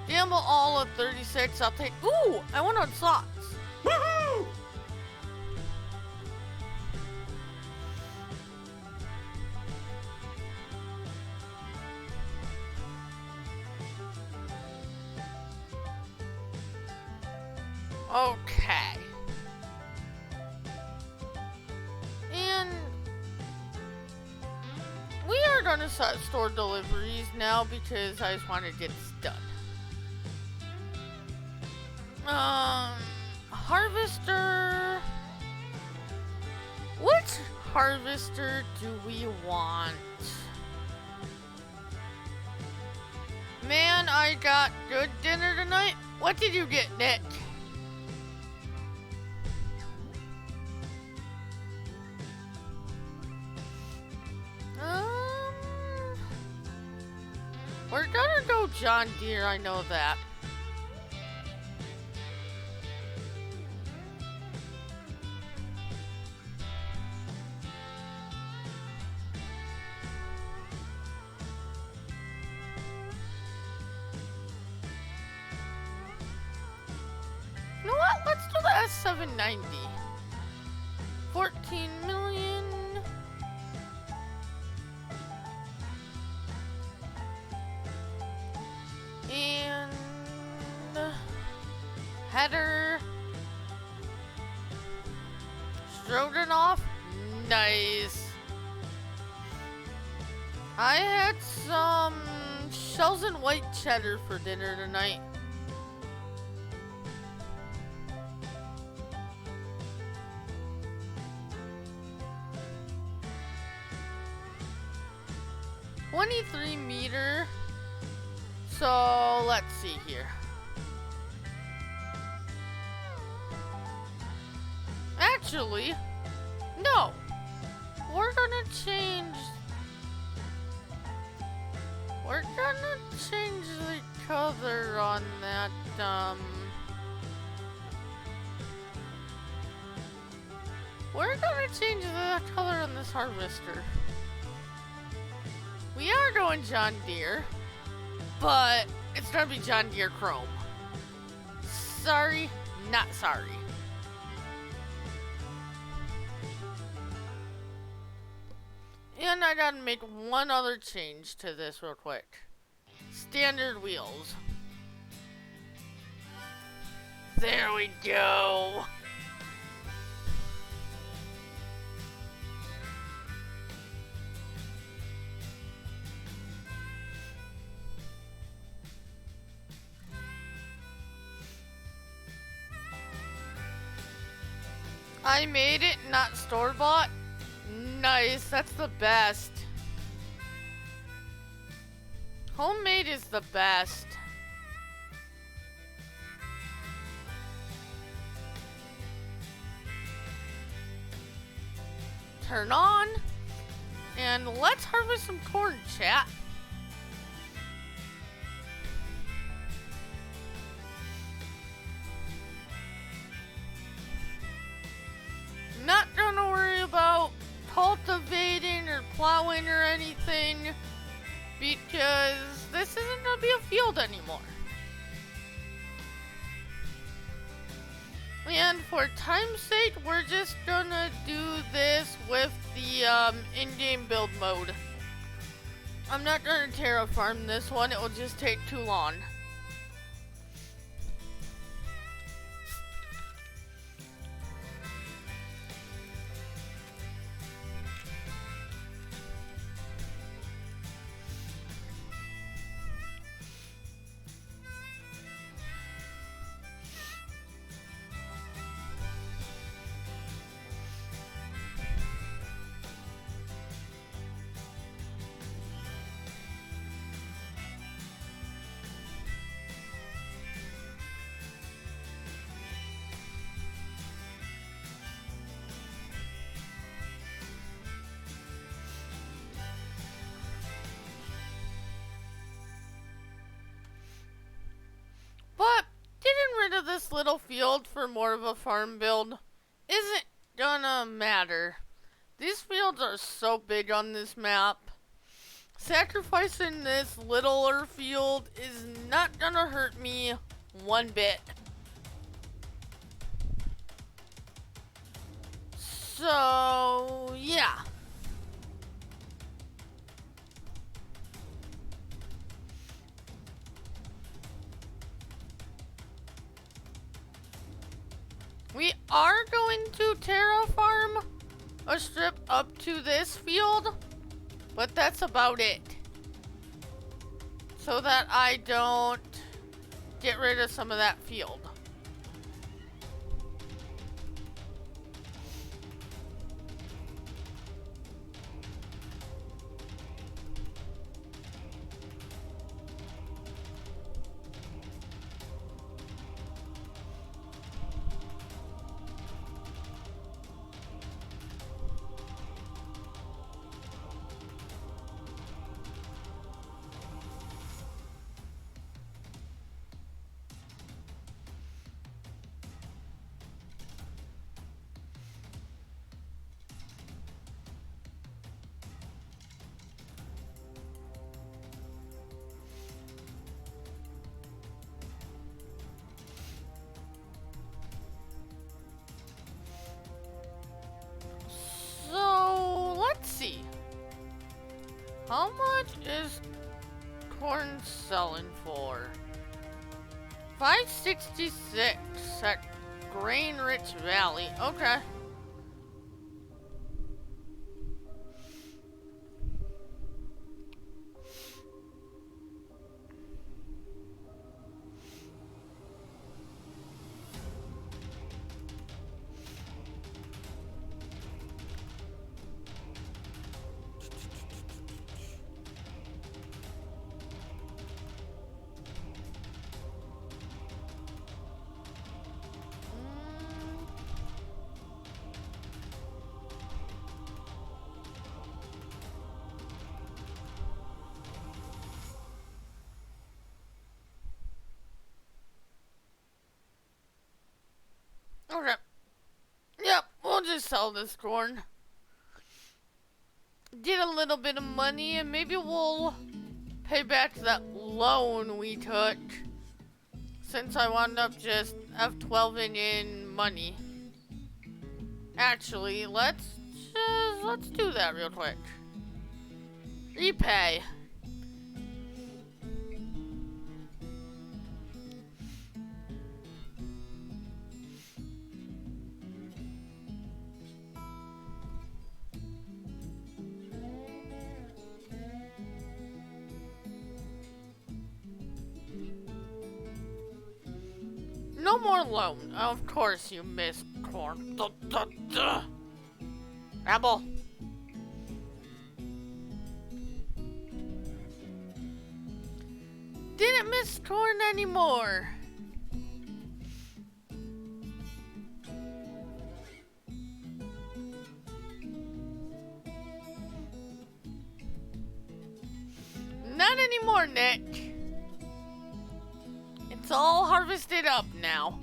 Gamble all of 36. I'll take. Ooh, I went on slots. Woohoo! Okay. And we are gonna start store deliveries now because I just want to get this done. Harvester. Which harvester do we want? Man, I got good dinner tonight. What did you get, Nick? We're gonna go John Deere, I know that. You know what? Let's do the S790. 14 million. And header. Stroganoff. Nice. I had some shells and white cheddar for dinner tonight. $23 So let's see here. Actually, no. We're gonna change the color on that, we're gonna change the color on this harvester. We are going John Deere, but it's gonna be John Deere Chrome. Sorry, not sorry. And I gotta make one other change to this real quick. Standard wheels. There we go. I made it, not store-bought. Nice, that's the best. Homemade is the best. Turn on. And let's harvest some corn, chat. Not gonna worry about cultivating or plowing or anything because this isn't gonna be a field anymore. And for time's sake, we're just gonna do this with the in-game build mode. I'm not gonna terraform this one, it will just take too long. field for more of a farm build isn't gonna matter. These fields are so big on this map. Sacrificing this littler field is not gonna hurt me one bit. So, yeah. We are going to terraform a strip up to this field, but that's about it. So that I don't get rid of some of that field. So, let's see. How much is corn selling for? 566 at Grain Rich Valley. Okay. Okay. Yep, we'll just sell this corn. Get a little bit of money and maybe we'll pay back that loan we took. Since I wound up just F12ing in money. Actually, let's do that real quick. Repay. No more loan. Of course you missed corn. Duh, duh, duh. Apple. Didn't miss corn anymore. Not anymore, Nick. It's all harvested up now.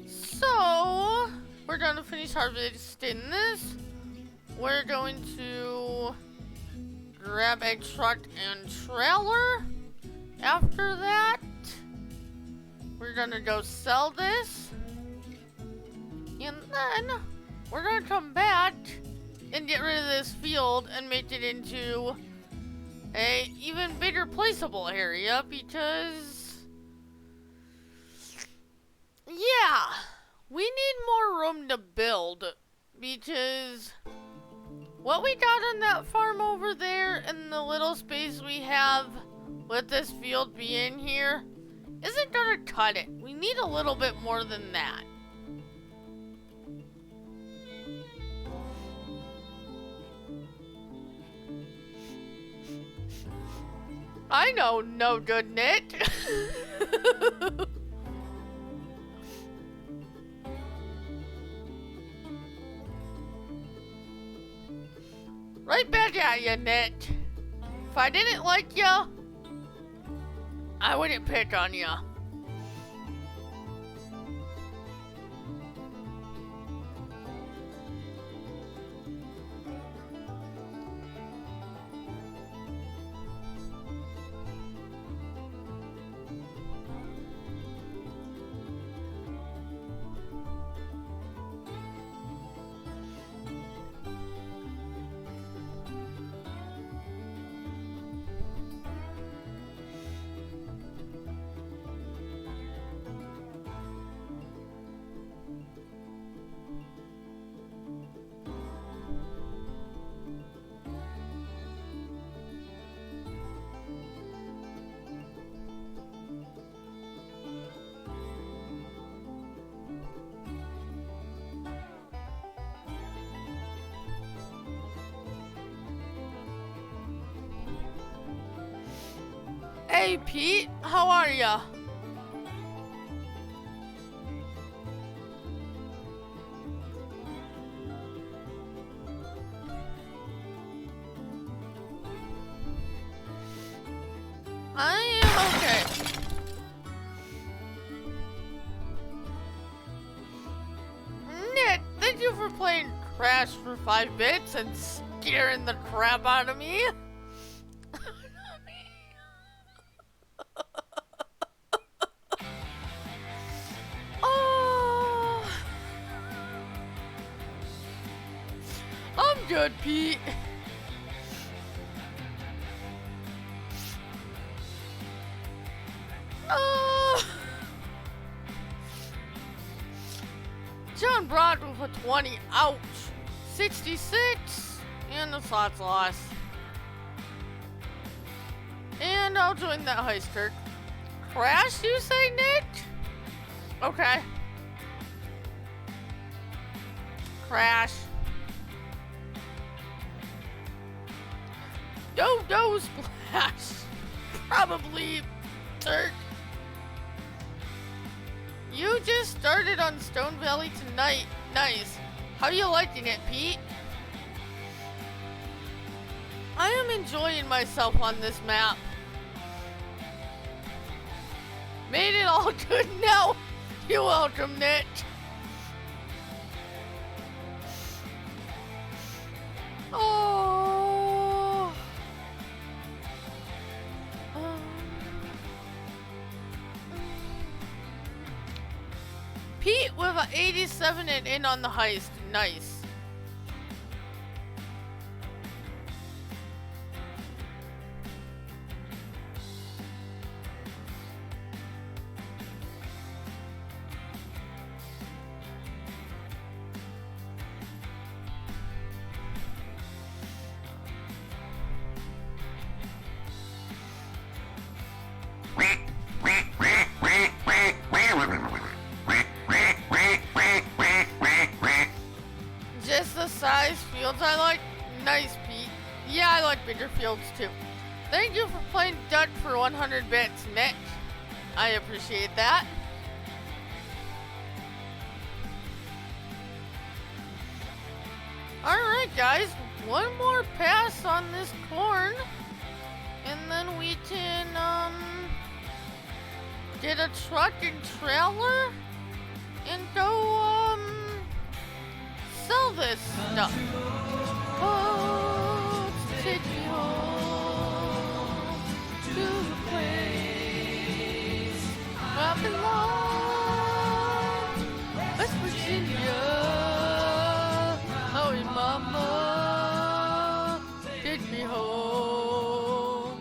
So, we're gonna finish harvesting this. We're going to grab a truck and trailer. After that, we're gonna go sell this. And then, we're gonna come back and get rid of this field and make it into a even bigger placeable area because, yeah, we need more room to build because what we got on that farm over there and the little space we have with this field being here isn't gonna cut it. We need a little bit more than that. I know no good knit. Right back at you, Knit. If I didn't like ya, I wouldn't pick on ya. Hey Pete, how are ya? I am okay. Knit, thank you for playing Crash for 5 bits and scaring the crap out of me. Oh, I'm good, Pete. John Broad with a 20. Ouch. 66. And the slots lost. And I'll join that heist, Kirk. Crash, you say, Nick? Okay. Crash. Dodo Splash. Probably Turk. You just started on Stone Valley tonight. Nice. How you liking it, Pete? I am enjoying myself on this map. Made it all good now. You're welcome, Nick. Oh. Pete with an 87 and in on the heist. Nice. Just the size fields I like? Nice, Pete. Yeah, I like bigger fields too. Thank you for playing Dutch for 100 bits, Nick. I appreciate that. Alright guys, one more pass on this corn. And then we can, get a truck and trailer and go, sell this stuff. Oh, take me home to the place I belong, West Virginia. Oh, mama, take me home,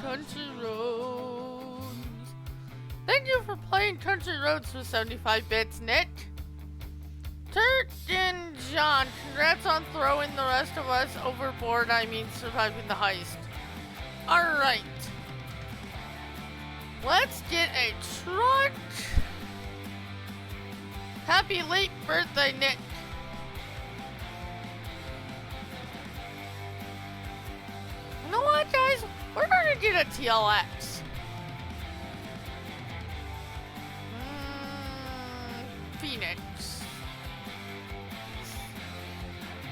country roads. Thank you for playing Country Roads for 75 bits, Nick. Turt and John, congrats on throwing the rest of us overboard. I mean, surviving the heist. Alright. Let's get a truck. Happy late birthday, Nick. You know what, guys? We're gonna get a TLX. Phoenix.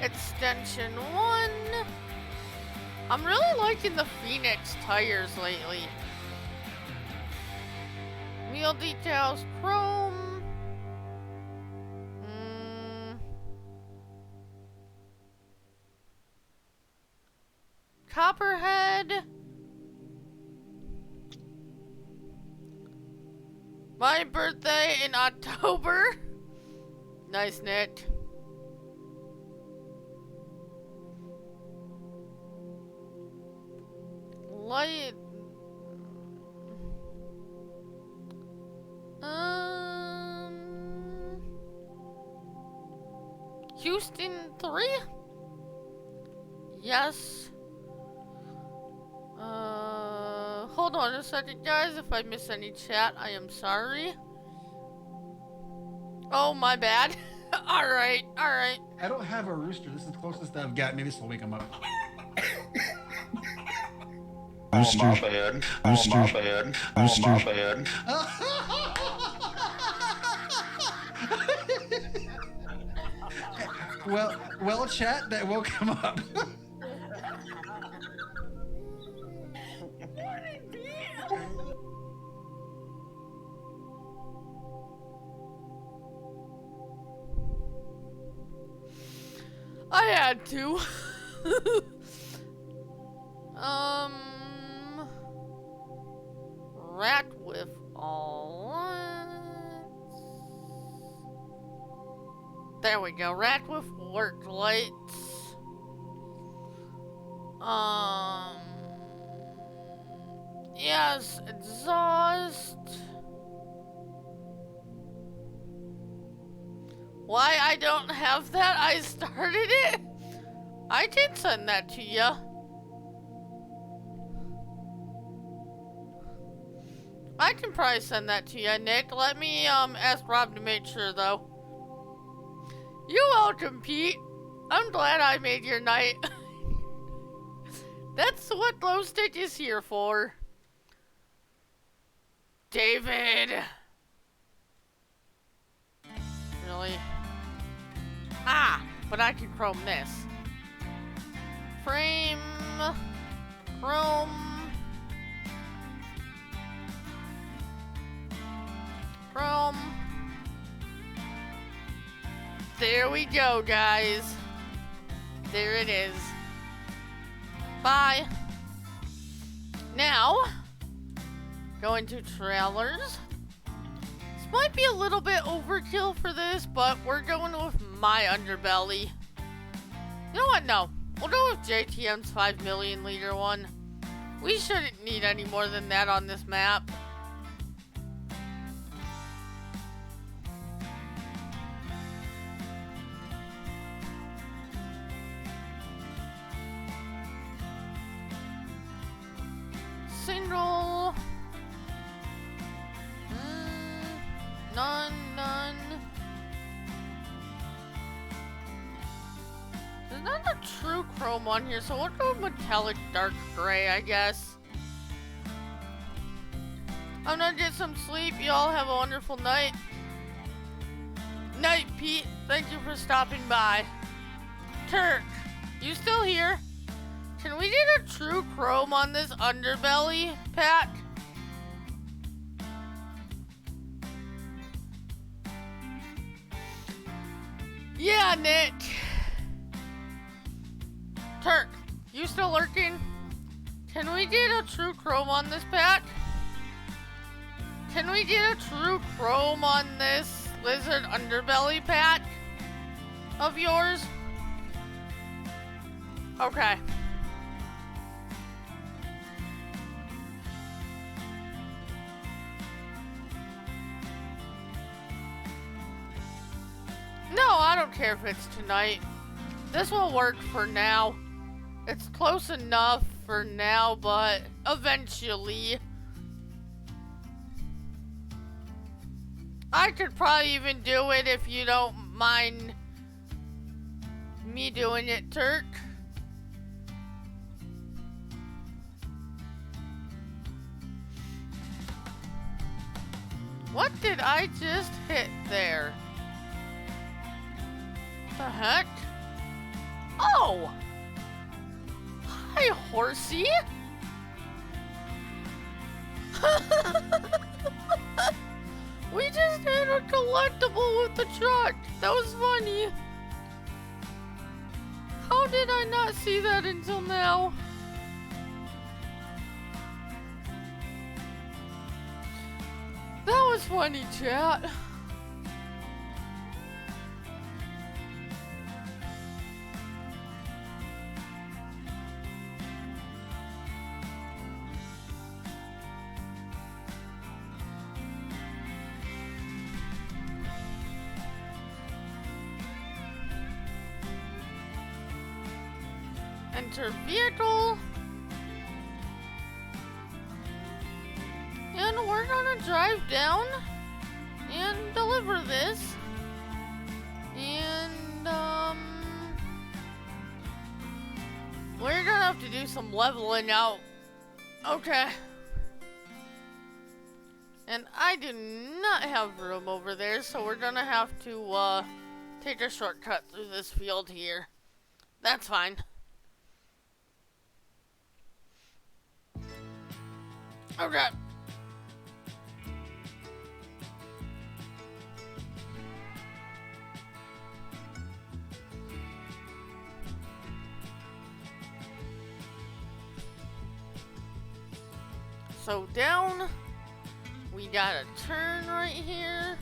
Extension 1. I'm really liking the Phoenix tires lately. Wheel details, chrome. Copperhead. My birthday in October. Nice, Nick. Light. Houston 3? Yes. Hold on a second, guys. If I miss any chat, I am sorry. Oh, my bad. Alright, alright. I don't have a rooster. This is the closest I've got. Maybe this will wake him up. Oh, my bad. Oh, my bad. Oh, my bad. Well, chat, that woke him up. I had to. Rat with all. There we go. Rat with work lights. Yes, exhaust. Why I don't have that? I started it. I did send that to ya. I can probably send that to ya, Nick. Let me ask Rob to make sure though. You're welcome, Pete. I'm glad I made your night. That's what Glowstick is here for. David. Really? Ah, but I can chrome this. Frame. Chrome. Chrome. There we go, guys. There it is. Bye. Now, going to trailers. This might be a little bit overkill for this, but we're going with my underbelly. You know what? No. We'll go with JTM's 5 million liter one. We shouldn't need any more than that on this map. Single. None. There's not a true chrome on here, so we'll go metallic dark gray, I guess. I'm gonna get some sleep. Y'all have a wonderful night. Night, Pete. Thank you for stopping by. Turk, you still here? Can we get a true chrome on this underbelly pack? Yeah, Nick. Turk, you still lurking? Can we get a true chrome on this pack? Can we get a true chrome on this lizard underbelly pack of yours? Okay. No, I don't care if it's tonight. This will work for now. It's close enough for now, but eventually. I could probably even do it if you don't mind me doing it, Turk. What did I just hit there? The heck? Oh! Hi, horsey! We just hit a collectible with the truck! That was funny! How did I not see that until now? That was funny, chat. Enter vehicle. And we're gonna drive down and deliver this. And, we're gonna have to do some leveling out. Okay. And I do not have room over there, so we're gonna have to, take a shortcut through this field here. That's fine. Okay. So down, we got a turn right here.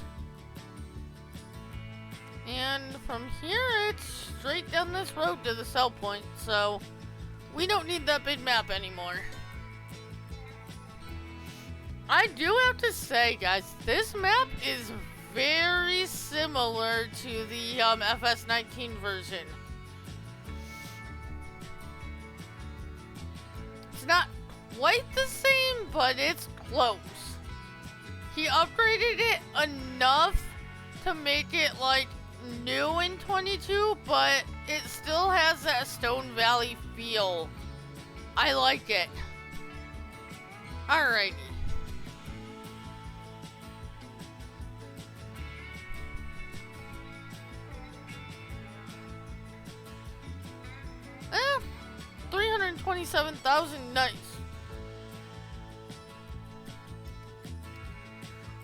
And from here, it's straight down this road to the sell point, so we don't need that big map anymore. I do have to say, guys, this map is very similar to the FS19 version. It's not quite the same, but it's close. He upgraded it enough to make it like new in 22, but it still has that Stone Valley feel. I like it. Alrighty. Eh, 327,000, nice.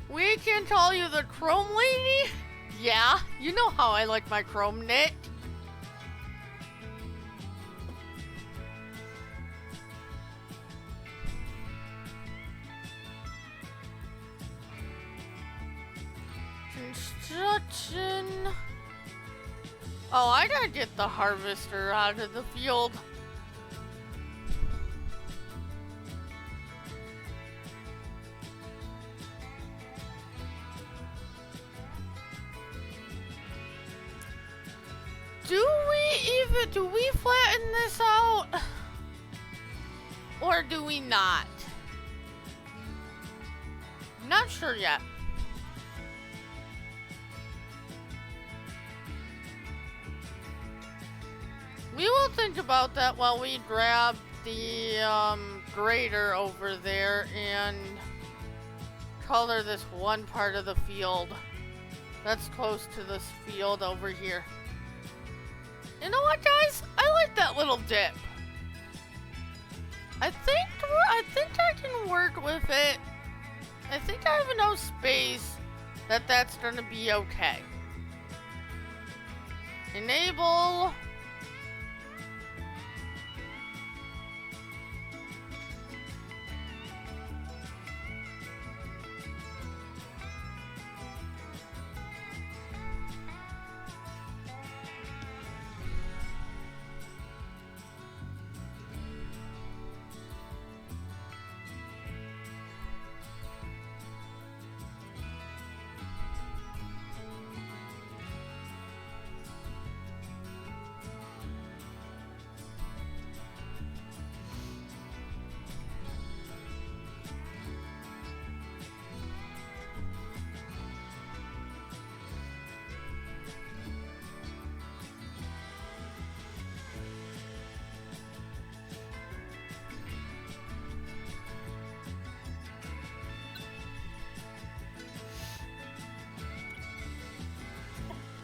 We can call you the Chrome Lady? Yeah, you know how I like my chrome knit. Construction. Oh, I gotta get the harvester out of the field. Do we flatten this out? Or do we not? Not sure yet. We will think about that while we grab the grader over there and color this one part of the field that's close to this field over here. You know what, guys? I like that little dip. I think I can work with it. I think I have enough space that that's gonna be okay. Enable.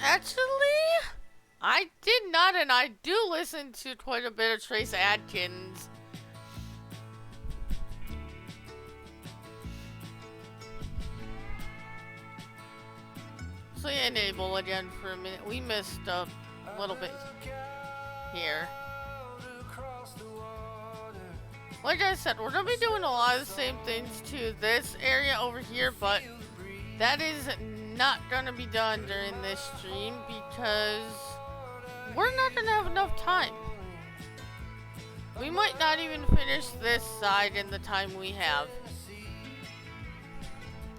Actually, I did not, and I do listen to quite a bit of Trace Adkins. So yeah, enable again for a minute. We missed a little bit here. Like I said, we're gonna be doing a lot of the same things to this area over here, but that is not gonna be done during this stream because we're not gonna have enough time. We might not even finish this side in the time we have.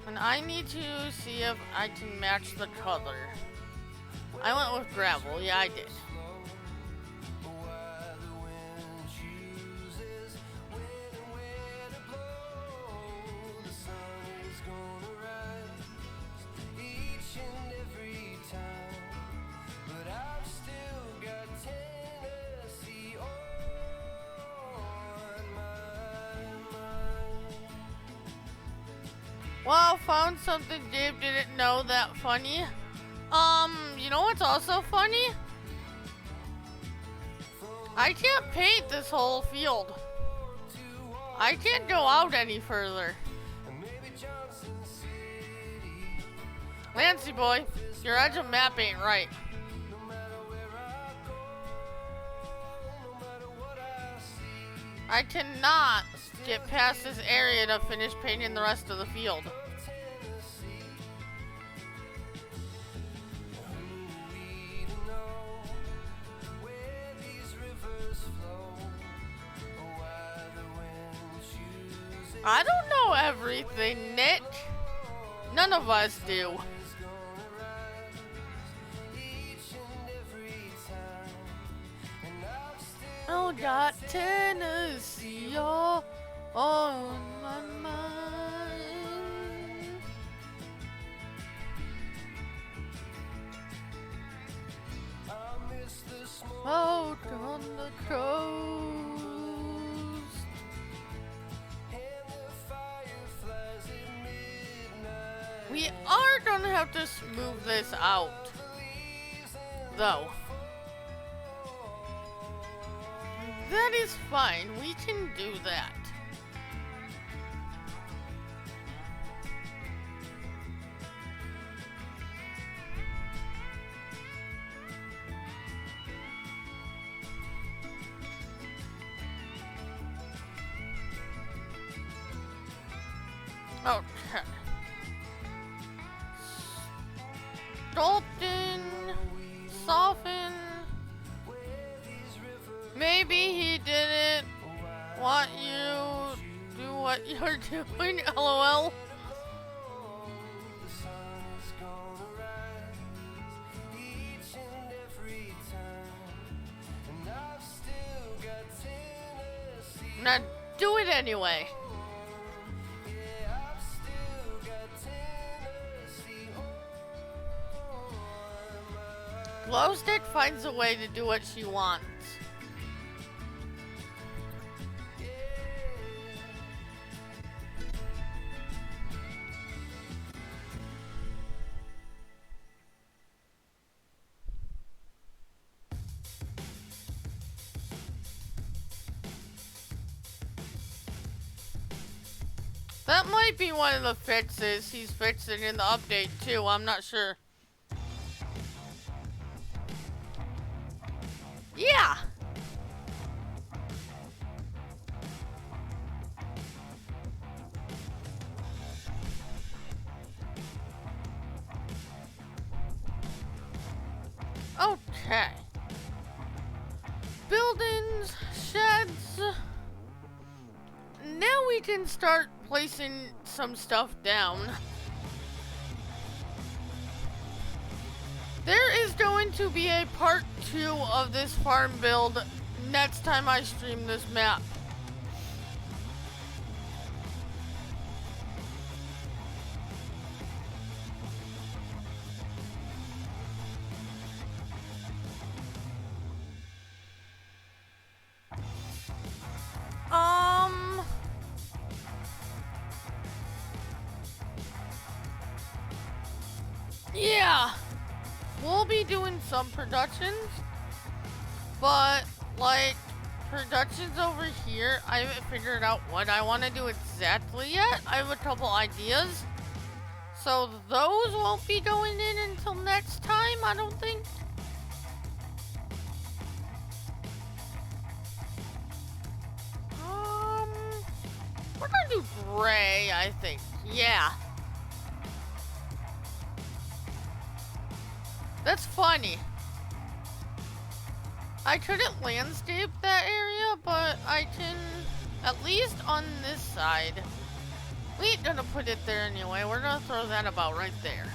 And I need to see if I can match the color. I went with gravel, yeah I did. Well, found something Dave didn't know that funny. You know what's also funny? I can't paint this whole field. I can't go out any further. Lancy boy, your edge of map ain't right. I cannot get past this area to finish painting the rest of the field. I don't know everything, Nick. None of us do. Oh, got Tennessee all on my mind. Smoke on the coast. We are gonna have to smooth this out, though. That is fine, we can do that. Okay. Sculpting, soften. Maybe he didn't want you to do what you're doing, lol. Now do it anyway. Glowstick finds a way to do what she wants. That might be one of the fixes he's fixing in the update too, I'm not sure. Yeah! Okay. Buildings, sheds. Now we can start placing some stuff down. There is going to be a part 2 of this farm build next time I stream this map. Yeah. we'll be doing some productions, but like productions over here, I haven't figured out what I want to do exactly yet. I have a couple ideas, so those won't be going in until next time, I don't think. We're gonna do gray, I think. Yeah. That's funny. I couldn't landscape that area, but I can, at least on this side. We ain't gonna put it there anyway. We're gonna throw that about right there.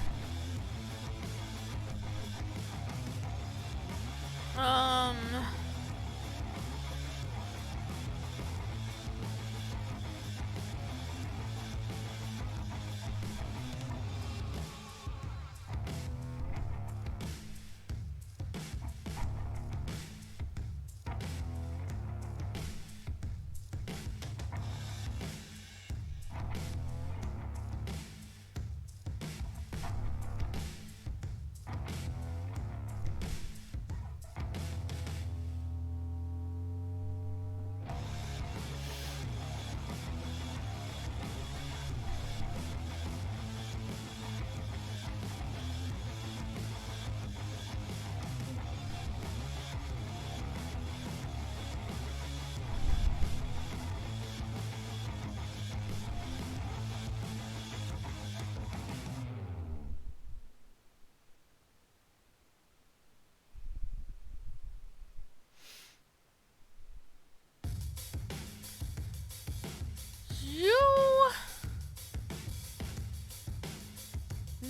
You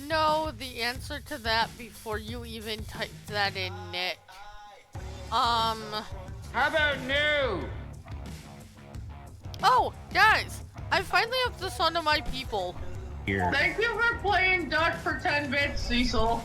know the answer to that before you even type that in, Nick. How about new? Oh, guys, I finally have the Son of My People. Here. Thank you for playing Duck for 10 bits, Cecil.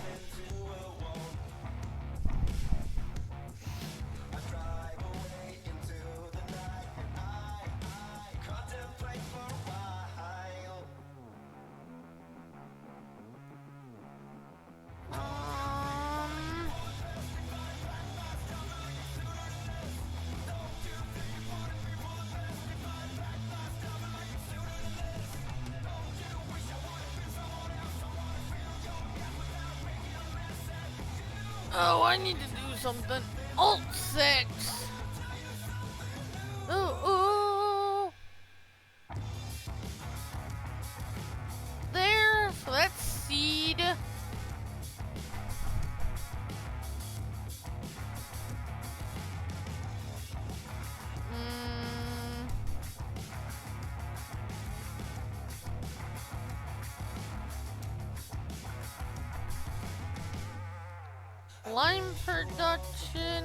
Oh, I need to do something. Alt 6. Ooh. There, so that's seed. Lime production.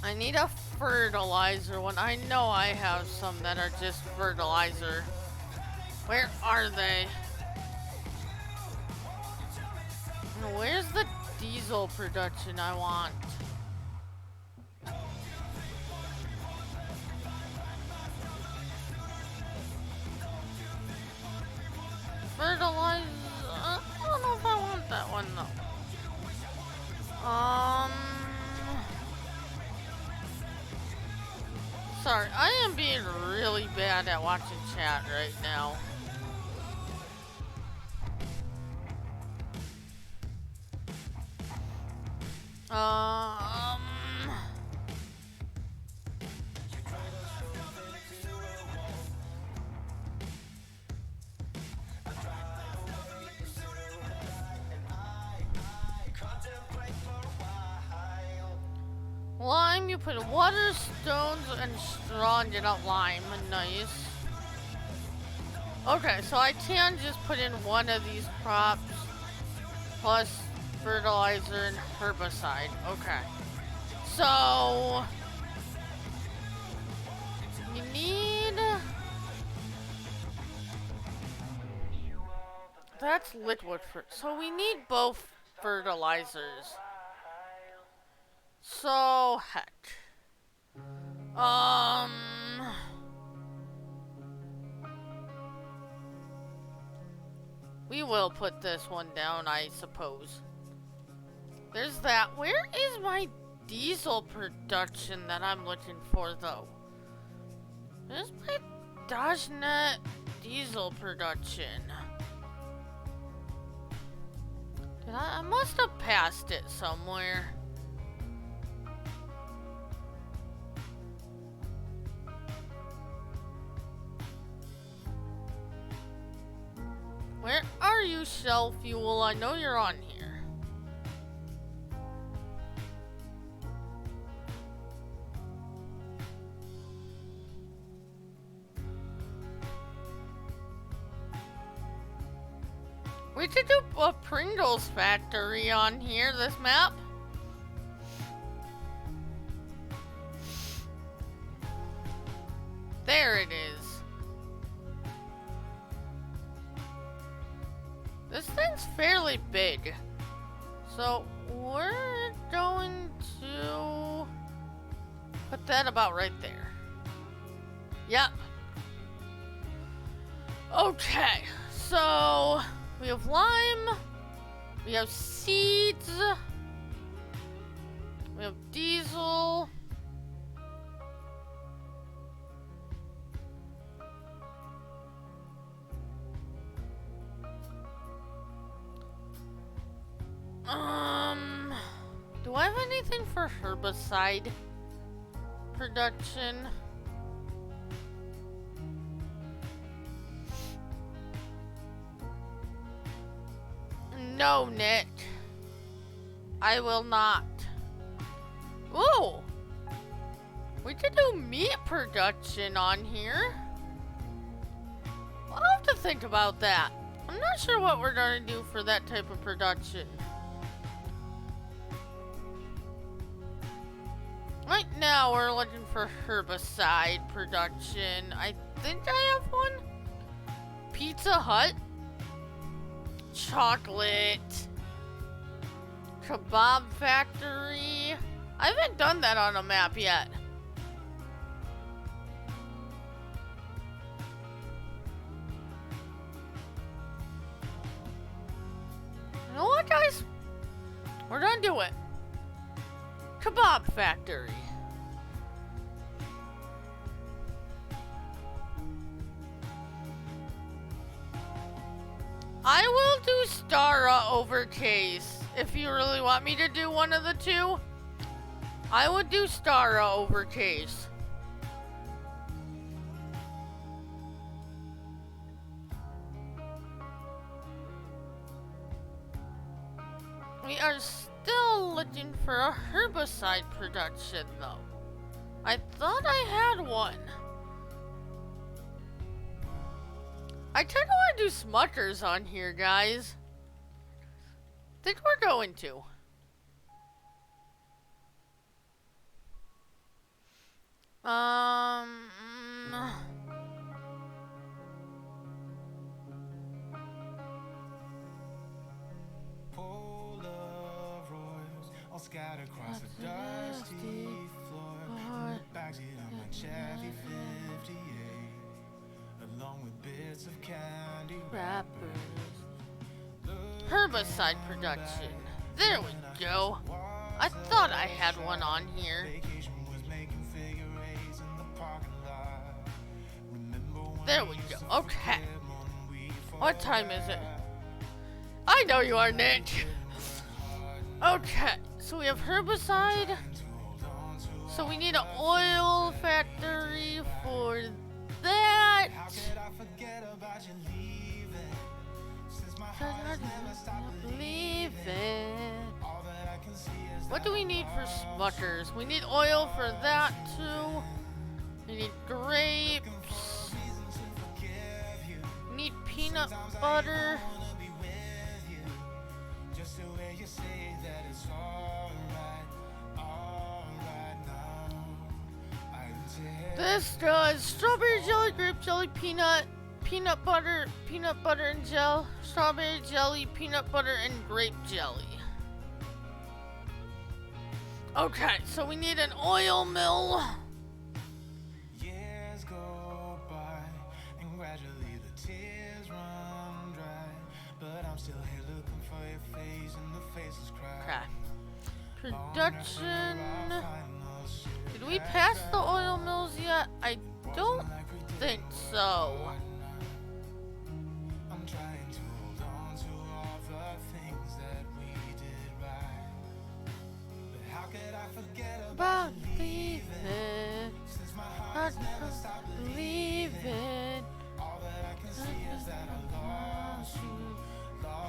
I need a fertilizer one. I know I have some that are just fertilizer. Where are they? Where's the diesel production I want? Fertilizer. I don't know if I want that one though. Sorry, I am being really bad at watching chat right now. Lime, you put water, stones, and straw and get out lime. Nice. Okay, so I can just put in one of these crops plus fertilizer and herbicide. Okay. So you need, that's liquid so we need both fertilizers. So heck. We will put this one down, I suppose. There's that. Where is my diesel production that I'm looking for, though? There's my DodgeNet diesel production. I must have passed it somewhere. Where are you, Shell Fuel? I know you're on here. We should do a Pringles factory on here, this map. There it is. This thing's fairly big. So we're going to put that about right there. Yep. Okay, so we have lime, we have seeds, we have diesel. Do I have anything for herbicide production? No, Nick. I will not. Ooh! We could do meat production on here. I'll have to think about that. I'm not sure what we're gonna do for that type of production. Right now, we're looking for herbicide production. I think I have one. Pizza Hut. Chocolate. Kebab factory. I haven't done that on a map yet. You know what, guys? We're gonna do it. Kebab factory. I will do Stara over Case. If you really want me to do one of the two, I would do Stara over Case. We are still looking for a herbicide production, though. I thought I had one. I kind of want to do Smuckers on here, guys. Think we're going to. Polaroids all scattered across the dusty floor. In the backseat of my Chevy 58, along with bits of candy Wrappers. Herbicide production. There we go. I thought I had one on here. Vacation was making figure eights in the parking lot. Remember when There we go. Okay. What time is it? I know you are, Nick. Okay, so we have herbicide. So we need an oil factory for that. Leave it. What do we need for Smuckers? We need oil for that too. We need grapes. We need peanut butter. This does strawberry jelly, grape jelly, peanut butter and gel, strawberry jelly, peanut butter, and grape jelly. Okay, so we need an oil mill. Years go by, and gradually the tears run dry. But production. Did we pass the oil mills yet? I don't think so. But leave it. Leave it.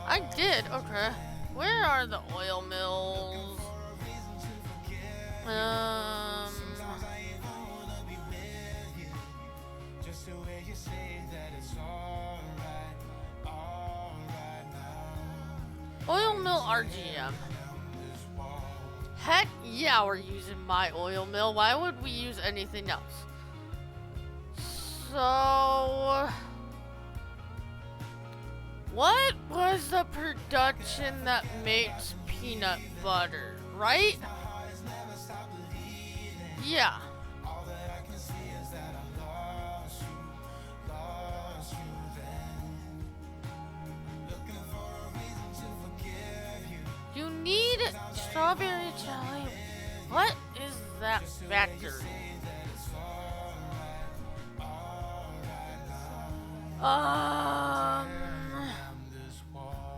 I did. Okay. Where are the oil mills? Oil mill RGM. Heck yeah, we're using my oil mill. Why would we use anything else? So, what was the production that makes peanut butter, right? Yeah. You need strawberry jelly. What is that factory?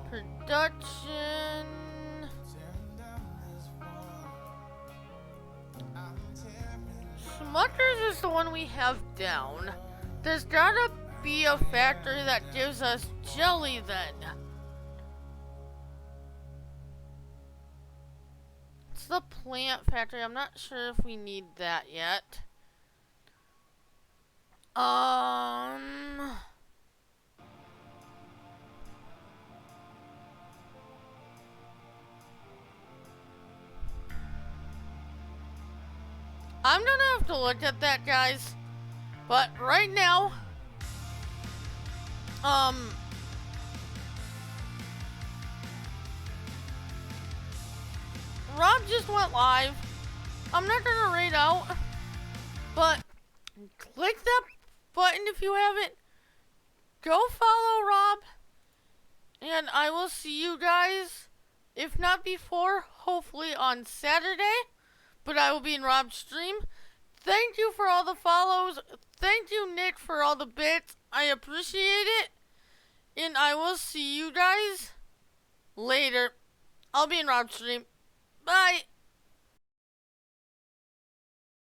Production. Smuckers is the one we have down. There's gotta be a factory that gives us jelly then. It's the plant factory. I'm not sure if we need that yet. I'm gonna have to look at that, guys. But right now, Rob just went live. I'm not gonna raid out, but click that button if you haven't. Go follow Rob, and I will see you guys, if not before, hopefully on Saturday. But I will be in Rob's stream. Thank you for all the follows. Thank you, Nick, for all the bits. I appreciate it. And I will see you guys later. I'll be in Rob's stream. Bye.